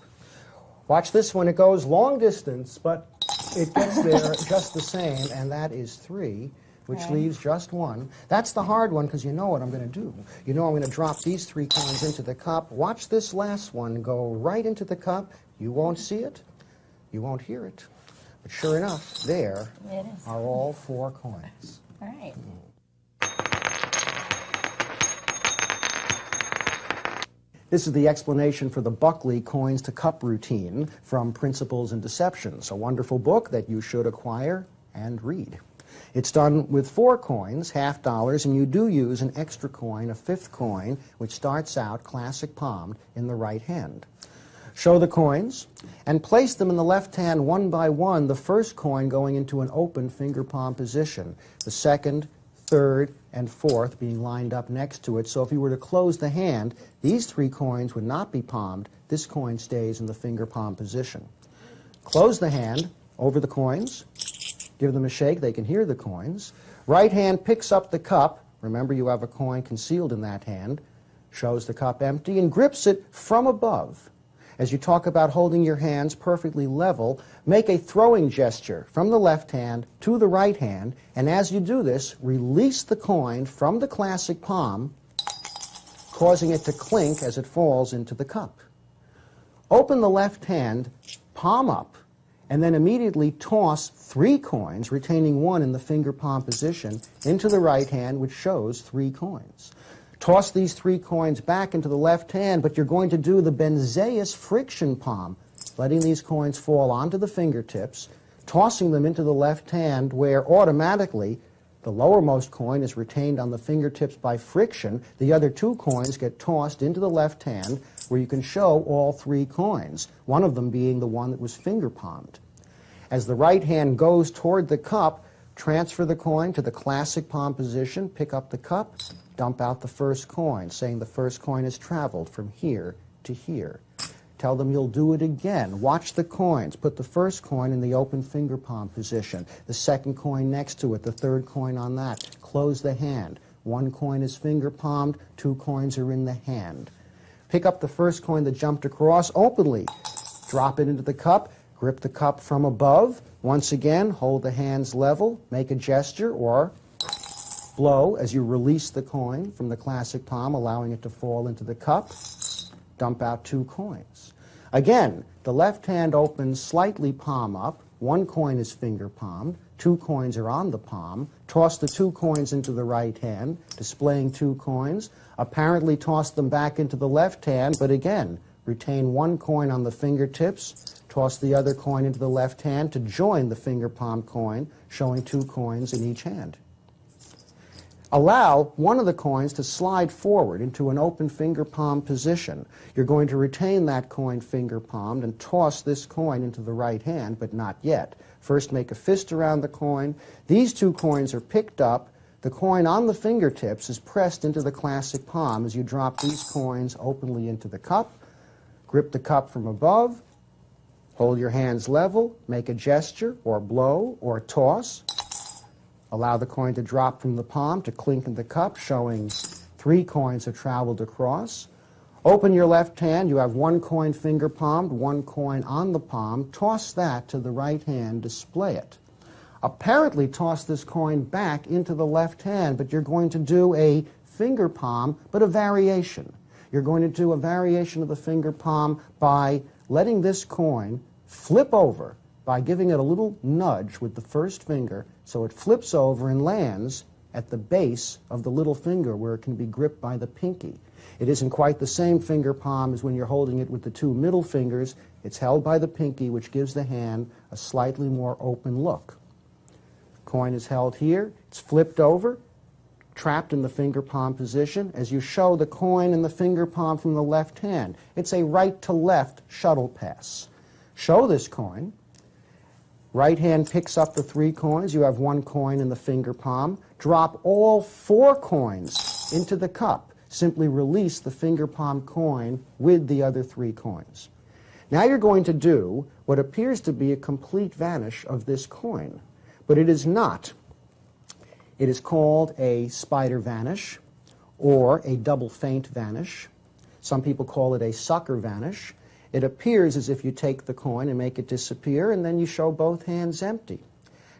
Watch this one. It goes long distance, but it gets there just the same, and that is 3, which leaves just 1. That's the hard one, because you know what I'm going to do. You know I'm going to drop these 3 coins into the cup. Watch this last one go right into the cup. You won't see it. You won't hear it. But sure enough, there are all 4 coins. All right. This is the explanation for the Buckley coins to cup routine from Principles in Deceptions, a wonderful book that you should acquire and read. It's done with 4 coins, $half, and you do use an extra coin, a 5th coin, which starts out classic palmed in the right hand. Show the coins and place them in the left hand one by one, the first coin going into an open finger palm position, the second, third, and 4th being lined up next to it. So if you were to close the hand, these 3 coins would not be palmed. This coin stays in the finger palm position. Close the hand over the coins. Give them a shake. They can hear the coins. Right hand picks up the cup. Remember, you have a coin concealed in that hand. Shows the cup empty and grips it from above. As you talk about holding your hands perfectly level, make a throwing gesture from the left hand to the right hand, and as you do this, release the coin from the classic palm, causing it to clink as it falls into the cup. Open the left hand, palm up, and then immediately toss 3 coins, retaining 1 in the finger palm position, into the right hand, which shows 3 coins. Toss these 3 coins back into the left hand, but you're going to do the Benzeus friction palm, letting these coins fall onto the fingertips, tossing them into the left hand, where automatically the lowermost coin is retained on the fingertips by friction. The other 2 coins get tossed into the left hand, where you can show all 3 coins, one of them being the one that was finger palmed. As the right hand goes toward the cup, transfer the coin to the classic palm position, pick up the cup, dump out the first coin, saying the first coin has traveled from here to here. Tell them you'll do it again. Watch the coins. Put the first coin in the open finger palm position, the second coin next to it, the third coin on that. Close the hand. One coin is finger palmed, two coins are in the hand. Pick up the first coin that jumped across openly. Drop it into the cup. Grip the cup from above. Once again, hold the hands level. Make a gesture or blow as you release the coin from the classic palm, allowing it to fall into the cup. Dump out two coins. Again, the left hand opens slightly palm up. One coin is finger palmed. Two coins are on the palm. Toss the two coins into the right hand, displaying two coins. Apparently toss them back into the left hand, but again, retain one coin on the fingertips. Toss the other coin into the left hand to join the finger palm coin, showing two coins in each hand. Allow one of the coins to slide forward into an open finger palm position. You're going to retain that coin finger palmed and toss this coin into the right hand, but not yet. First, make a fist around the coin. These two coins are picked up. The coin on the fingertips is pressed into the classic palm as you drop these coins openly into the cup. Grip the cup from above. Hold your hands level. Make a gesture or blow or toss. Allow the coin to drop from the palm to clink in the cup, showing three coins have traveled across. Open your left hand. You have one coin finger palmed, one coin on the palm. Toss that to the right hand. Display it. Apparently toss this coin back into the left hand, but you're going to do a finger palm, but a variation. You're going to do a variation of the finger palm by letting this coin flip over, by giving it a little nudge with the first finger so it flips over and lands at the base of the little finger where it can be gripped by the pinky. It isn't quite the same finger palm as when you're holding it with the two middle fingers. It's held by the pinky, which gives the hand a slightly more open look. Coin is held here. It's flipped over, trapped in the finger palm position as you show the coin in the finger palm from the left hand. It's a right-to-left shuttle pass. Show this coin. Right hand picks up the three coins. You have one coin in the finger palm. Drop all four coins into the cup. Simply release the finger palm coin with the other three coins. Now you're going to do what appears to be a complete vanish of this coin, but it is not. It is called a spider vanish or a double faint vanish. Some people call it a sucker vanish. It appears as if you take the coin and make it disappear, and then you show both hands empty.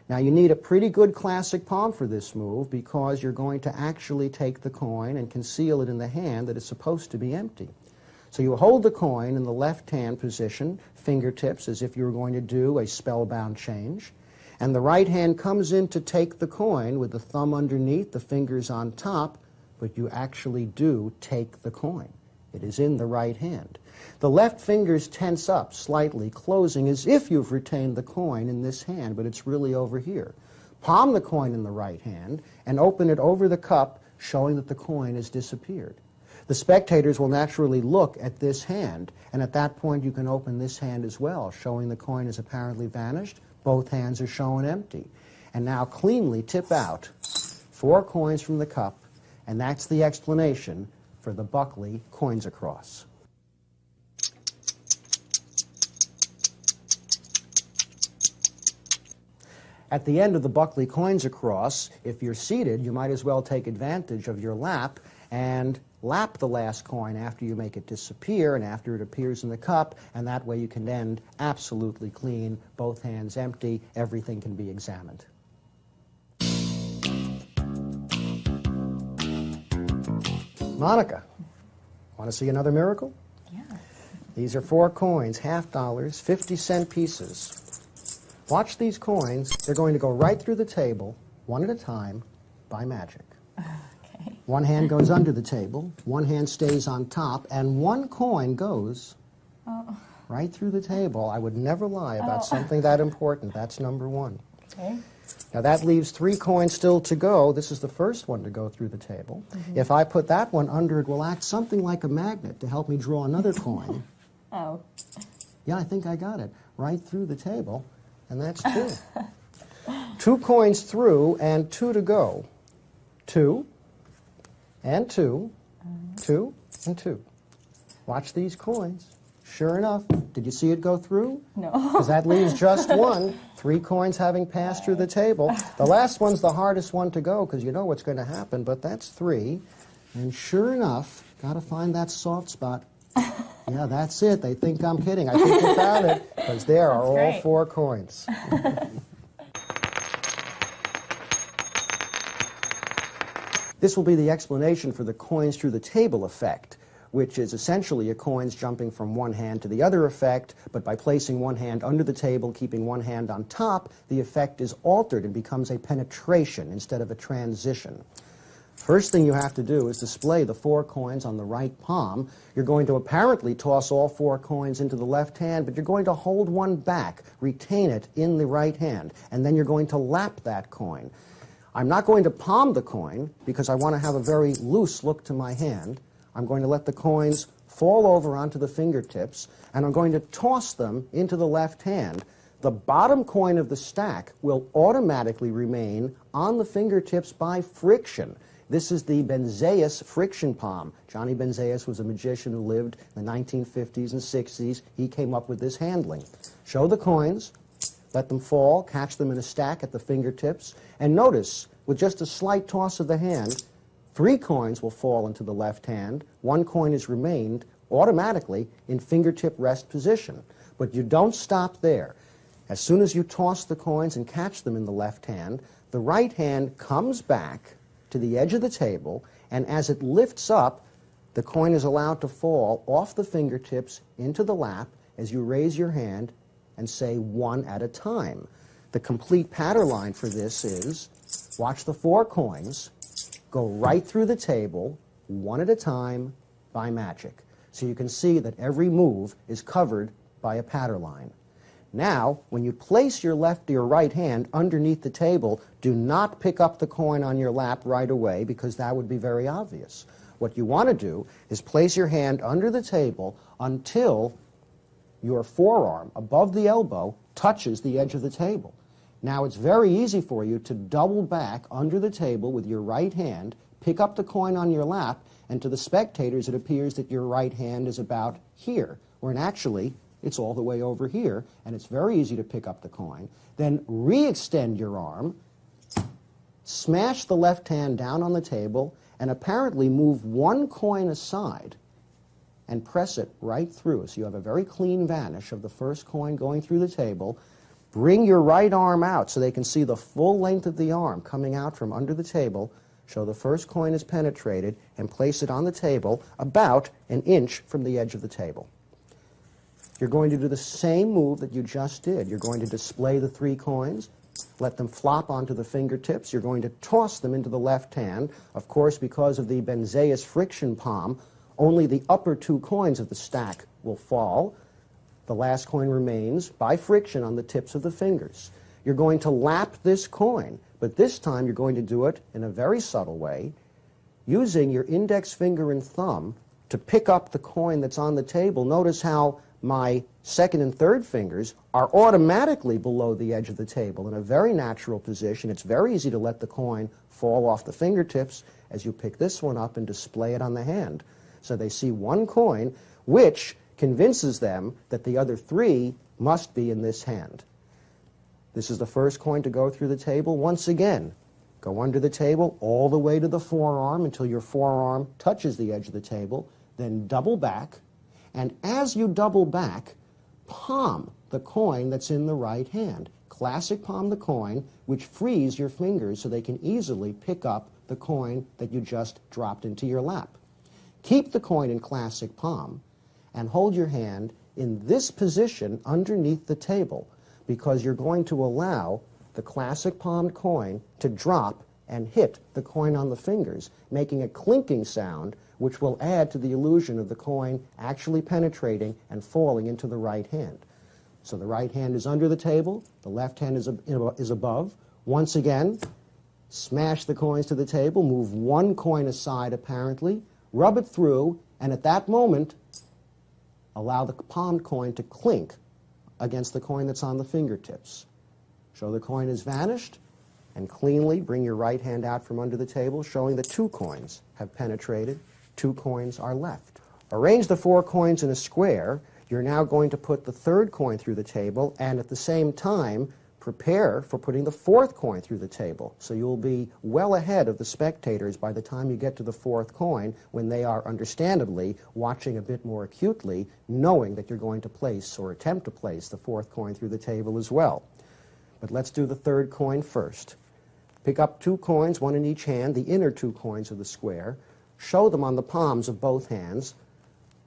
Now, you need a pretty good classic palm for this move because you're going to actually take the coin and conceal it in the hand that is supposed to be empty. So you hold the coin in the left hand position, fingertips, as if you were going to do a spellbound change, and the right hand comes in to take the coin with the thumb underneath, the fingers on top, but you actually do take the coin. It is in the right hand. The left fingers tense up slightly, closing as if you've retained the coin in this hand, but it's really over here. Palm the coin in the right hand and open it over the cup, showing that the coin has disappeared. The spectators will naturally look at this hand, and at that point you can open this hand as well, showing the coin has apparently vanished. Both hands are shown empty. And now cleanly tip out four coins from the cup, and that's the explanation for the Buckley coins across. At the end of the Buckley coins across, if you're seated, you might as well take advantage of your lap and lap the last coin after you make it disappear and after it appears in the cup, and that way you can end absolutely clean, both hands empty, everything can be examined. Monica, want to see another miracle? Yeah. These are four coins, half dollars, 50-cent pieces. Watch these coins. They're going to go right through the table, one at a time, by magic. Okay. One hand goes under the table, one hand stays on top, and one coin goes right through the table. I would never lie about something that important. That's number one. Okay. Now that leaves three coins still to go. This is the first one to go through the table. Mm-hmm. If I put that one under, it will act something like a magnet to help me draw another coin. Oh. Yeah, I think I got it. Right through the table. And that's two. Two coins through and two to go. Two and two, two and two. Watch these coins. Sure enough, did you see it go through? No. Because that leaves just one. 3 coins having passed through the table. The last one's the hardest one to go because you know what's going to happen, but that's 3. And sure enough, got to find that soft spot. Yeah, that's it. They think I'm kidding. I think you found it because there are all great. 4 coins. This will be the explanation for the coins through the table effect, which is essentially a coins jumping from one hand to the other effect, but by placing one hand under the table, keeping one hand on top, the effect is altered and becomes a penetration instead of a transition. First thing you have to do is display the 4 coins on the right palm. You're going to apparently toss all 4 coins into the left hand, but you're going to hold one back, retain it in the right hand, and then you're going to lap that coin. I'm not going to palm the coin because I want to have a very loose look to my hand. I'm going to let the coins fall over onto the fingertips, and I'm going to toss them into the left hand. The bottom coin of the stack will automatically remain on the fingertips by friction. This is the Benzeus friction palm. Johnny Benzeus was a magician who lived in the 1950s and 60s. He came up with this handling. Show the coins, let them fall, catch them in a stack at the fingertips, and notice, with just a slight toss of the hand, 3 coins will fall into the left hand. 1 coin has remained automatically in fingertip rest position. But you don't stop there. As soon as you toss the coins and catch them in the left hand, the right hand comes back to the edge of the table, and as it lifts up, the coin is allowed to fall off the fingertips into the lap as you raise your hand and say 1 at a time. The complete pattern line for this is, watch the 4 coins go right through the table, 1 at a time, by magic. So you can see that every move is covered by a pattern line. Now, when you place your left or your right hand underneath the table, do not pick up the coin on your lap right away because that would be very obvious. What you want to do is place your hand under the table until your forearm above the elbow touches the edge of the table. Now, it's very easy for you to double back under the table with your right hand, pick up the coin on your lap, and to the spectators it appears that your right hand is about here, when actually it's all the way over here, and it's very easy to pick up the coin. Then re-extend your arm, smash the left hand down on the table, and apparently move 1 coin aside and press it right through. So you have a very clean vanish of the first coin going through the table. Bring your right arm out so they can see the full length of the arm coming out from under the table. Show the first coin is penetrated and place it on the table about an inch from the edge of the table. You're going to do the same move that you just did. You're going to display the 3 coins, let them flop onto the fingertips. You're going to toss them into the left hand. Of course, because of the Benzeus friction palm, only the upper 2 coins of the stack will fall. The last coin remains by friction on the tips of the fingers. You're going to lap this coin, but this time you're going to do it in a very subtle way, using your index finger and thumb to pick up the coin that's on the table. Notice how my second and third fingers are automatically below the edge of the table in a very natural position. It's very easy to let the coin fall off the fingertips as you pick this one up and display it on the hand. So they see 1 coin, which convinces them that the other 3 must be in this hand. This is the first coin to go through the table. Once again, go under the table all the way to the forearm until your forearm touches the edge of the table. Then double back. And as you double back, palm the coin that's in the right hand. Classic palm the coin, which frees your fingers so they can easily pick up the coin that you just dropped into your lap. Keep the coin in classic palm and hold your hand in this position underneath the table because you're going to allow the classic palmed coin to drop and hit the coin on the fingers, making a clinking sound which will add to the illusion of the coin actually penetrating and falling into the right hand. So the right hand is under the table, the left hand is above. Once again, smash the coins to the table, move 1 coin aside apparently, rub it through, and at that moment, allow the palmed coin to clink against the coin that's on the fingertips. Show the coin has vanished, and cleanly bring your right hand out from under the table, showing that 2 coins have penetrated, 2 coins are left. Arrange the 4 coins in a square You're now going to put the third coin through the table and at the same time prepare for putting the fourth coin through the table. So you'll be well ahead of the spectators by the time you get to the fourth coin, when they are understandably watching a bit more acutely, knowing that you're going to place or attempt to place the fourth coin through the table as well. But let's do the third coin first. Pick up 2 coins, one in each hand, the inner 2 coins of the square. Show them on the palms of both hands.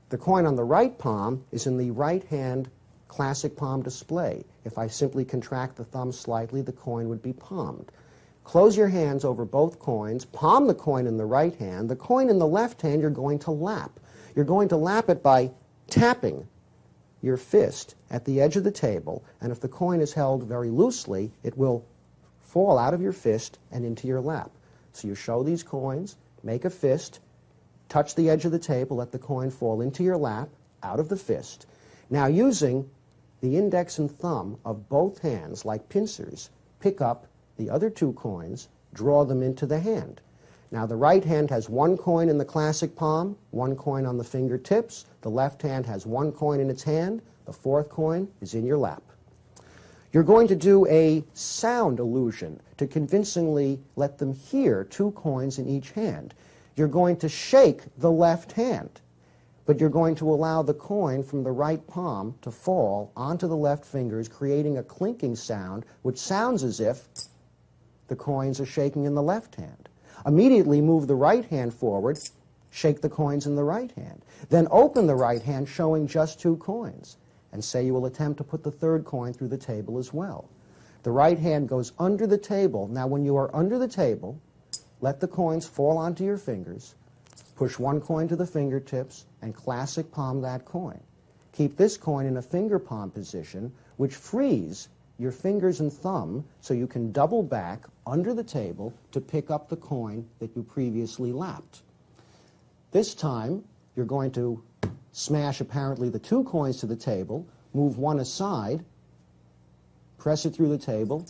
The coin on the right palm is in the right hand classic palm display. If I simply contract the thumb slightly, the coin would be palmed. Close your hands over both coins, palm the coin in the right hand. The coin in the left hand you're going to lap. You're going to lap it by tapping your fist at the edge of the table, and if the coin is held very loosely, it will fall out of your fist and into your lap. So you show these coins, make a fist, touch the edge of the table, let the coin fall into your lap, out of the fist. Now using the index and thumb of both hands like pincers, pick up the other 2 coins, draw them into the hand. Now the right hand has 1 coin in the classic palm, 1 coin on the fingertips. The left hand has 1 coin in its hand. The fourth coin is in your lap. You're going to do a sound illusion to convincingly let them hear 2 coins in each hand. You're going to shake the left hand, but you're going to allow the coin from the right palm to fall onto the left fingers, creating a clinking sound, which sounds as if the coins are shaking in the left hand. Immediately move the right hand forward, shake the coins in the right hand. Then open the right hand, showing just 2 coins, and say you will attempt to put the third coin through the table as well. The right hand goes under the table. Now when you are under the table, let the coins fall onto your fingers, push 1 coin to the fingertips, and classic palm that coin. Keep this coin in a finger palm position, which frees your fingers and thumb so you can double back under the table to pick up the coin that you previously lapped. This time, you're going to smash apparently the 2 coins to the table, move 1 aside, press it through the table,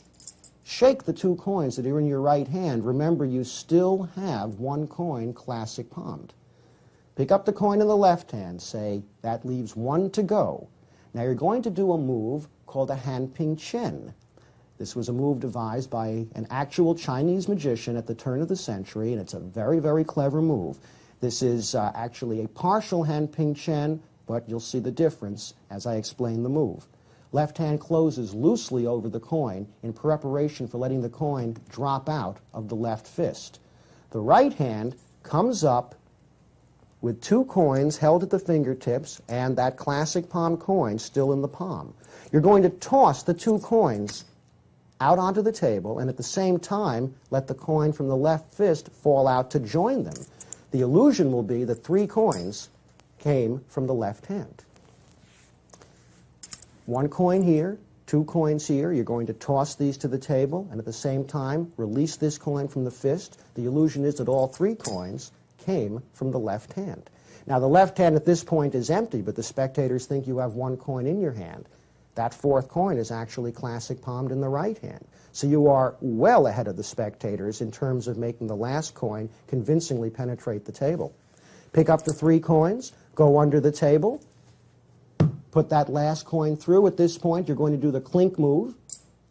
shake the 2 coins that are in your right hand. Remember, you still have 1 coin classic palmed. Pick up the coin in the left hand, say, that leaves 1 to go. Now you're going to do a move called a Han Ping Chen. This was a move devised by an actual Chinese magician at the turn of the century, and it's a very, very clever move. This is actually a partial Han Ping Chen, but you'll see the difference as I explain the move. Left hand closes loosely over the coin in preparation for letting the coin drop out of the left fist. The right hand comes up with 2 coins held at the fingertips and that classic palm coin still in the palm. You're going to toss the 2 coins out onto the table and at the same time let the coin from the left fist fall out to join them. The illusion will be that 3 coins came from the left hand. 1 coin here, 2 coins here. You're going to toss these to the table and at the same time release this coin from the fist. The illusion is that all 3 coins came from the left hand. Now the left hand at this point is empty, but the spectators think you have 1 coin in your hand. That 4th coin is actually classic palmed in the right hand. So you are well ahead of the spectators in terms of making the last coin convincingly penetrate the table. Pick up the 3 coins, go under the table, put that last coin through. At this point, you're going to do the clink move,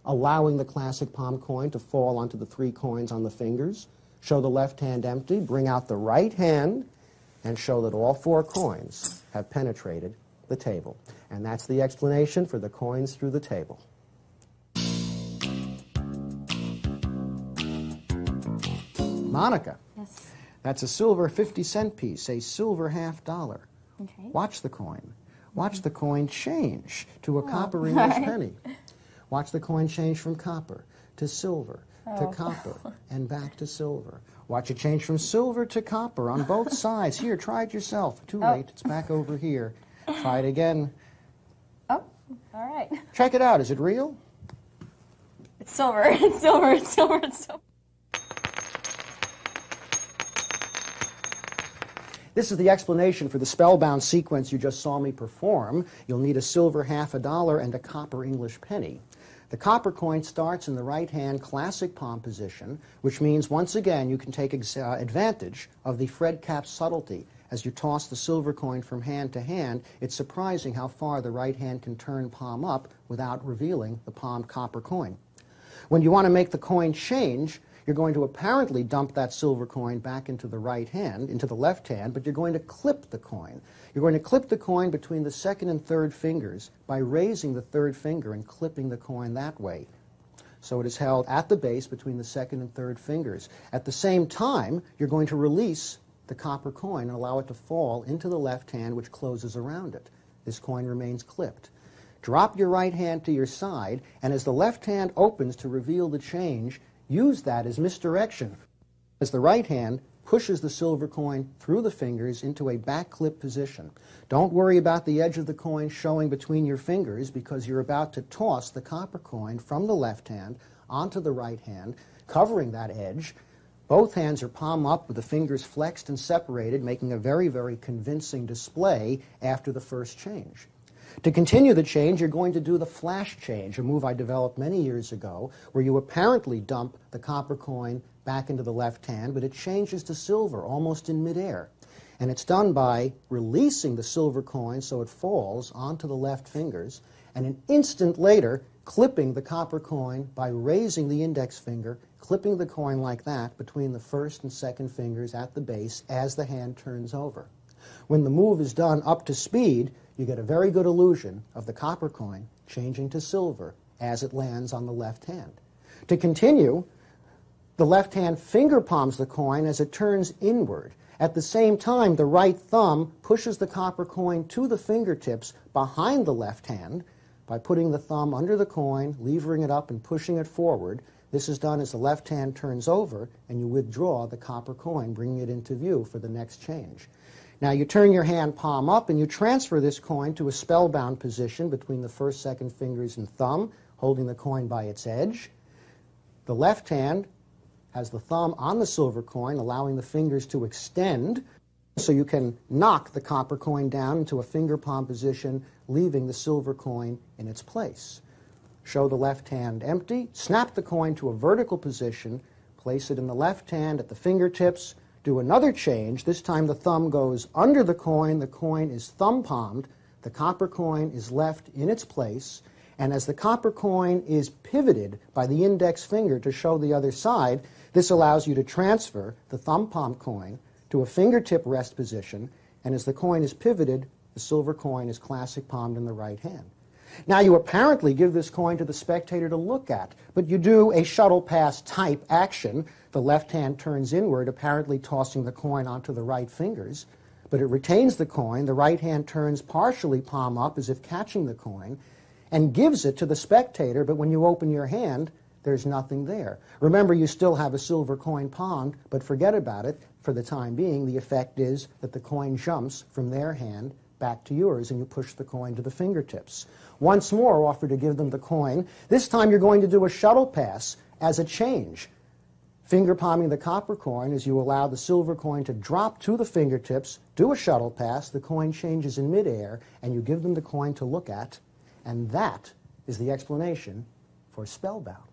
allowing the classic palm coin to fall onto the 3 coins on the fingers. Show the left hand empty, bring out the right hand, and show that all 4 coins have penetrated the table. And that's the explanation for the coins through the table. Monica. Yes. That's a silver 50-cent piece, a silver $50. Okay. Watch the coin. Watch the coin change to a copper English penny. Watch the coin change from copper to silver to copper and back to silver. Watch it change from silver to copper on both sides. Here, try it yourself. Too late. It's back over here. Try it again. Oh, all right. Check it out. Is it real? It's silver. It's silver. It's silver. It's silver. This is the explanation for the spellbound sequence you just saw me perform. You'll need a silver $50 and a copper English penny. The copper coin starts in the right hand classic palm position, which means once again you can take advantage of the Fred Cap subtlety as you toss the silver coin from hand to hand, it's surprising how far the right hand can turn palm up without revealing the palmed copper coin. When you want to make the coin change, you're going to apparently dump that silver coin back into the right hand, into the left hand, but you're going to clip the coin. You're going to clip the coin between the second and third fingers by raising the third finger and clipping the coin that way. So it is held at the base between the second and third fingers. At the same time, you're going to release the copper coin and allow it to fall into the left hand, which closes around it. This coin remains clipped. Drop your right hand to your side, and as the left hand opens to reveal the change, use that as misdirection as the right hand pushes the silver coin through the fingers into a back clip position. Don't worry about the edge of the coin showing between your fingers, because you're about to toss the copper coin from the left hand onto the right hand, covering that edge. Both hands are palm up with the fingers flexed and separated, making a very, very convincing display after the first change. To continue the change, you're going to do the flash change, a move I developed many years ago, where you apparently dump the copper coin back into the left hand, but it changes to silver almost in midair. And it's done by releasing the silver coin so it falls onto the left fingers, and an instant later, clipping the copper coin by raising the index finger, clipping the coin like that between the first and second fingers at the base as the hand turns over. When the move is done up to speed, you get a very good illusion of the copper coin changing to silver as it lands on the left hand. To continue, the left hand finger palms the coin as it turns inward. At the same time, the right thumb pushes the copper coin to the fingertips behind the left hand by putting the thumb under the coin, levering it up and pushing it forward. This is done as the left hand turns over and you withdraw the copper coin, bringing it into view for the next change. Now you turn your hand palm up and you transfer this coin to a spellbound position between the first, second fingers and thumb, holding the coin by its edge. The left hand has the thumb on the silver coin, allowing the fingers to extend so you can knock the copper coin down into a finger palm position, leaving the silver coin in its place. Show the left hand empty, snap the coin to a vertical position, place it in the left hand at the fingertips, do another change. This time the thumb goes under the coin is thumb palmed, the copper coin is left in its place, and as the copper coin is pivoted by the index finger to show the other side, this allows you to transfer the thumb palm coin to a fingertip rest position, and as the coin is pivoted, the silver coin is classic palmed in the right hand. Now you apparently give this coin to the spectator to look at, but you do a shuttle pass type action. The left hand turns inward, apparently tossing the coin onto the right fingers, but it retains the coin. The right hand turns partially palm up as if catching the coin and gives it to the spectator, but when you open your hand, there's nothing there. Remember, you still have a silver coin palmed, but forget about it. For the time being, the effect is that the coin jumps from their hand back to yours, and you push the coin to the fingertips. Once more, offer to give them the coin. This time you're going to do a shuttle pass as a change. Finger palming the copper coin as you allow the silver coin to drop to the fingertips, do a shuttle pass, the coin changes in midair, and you give them the coin to look at, and that is the explanation for spellbound.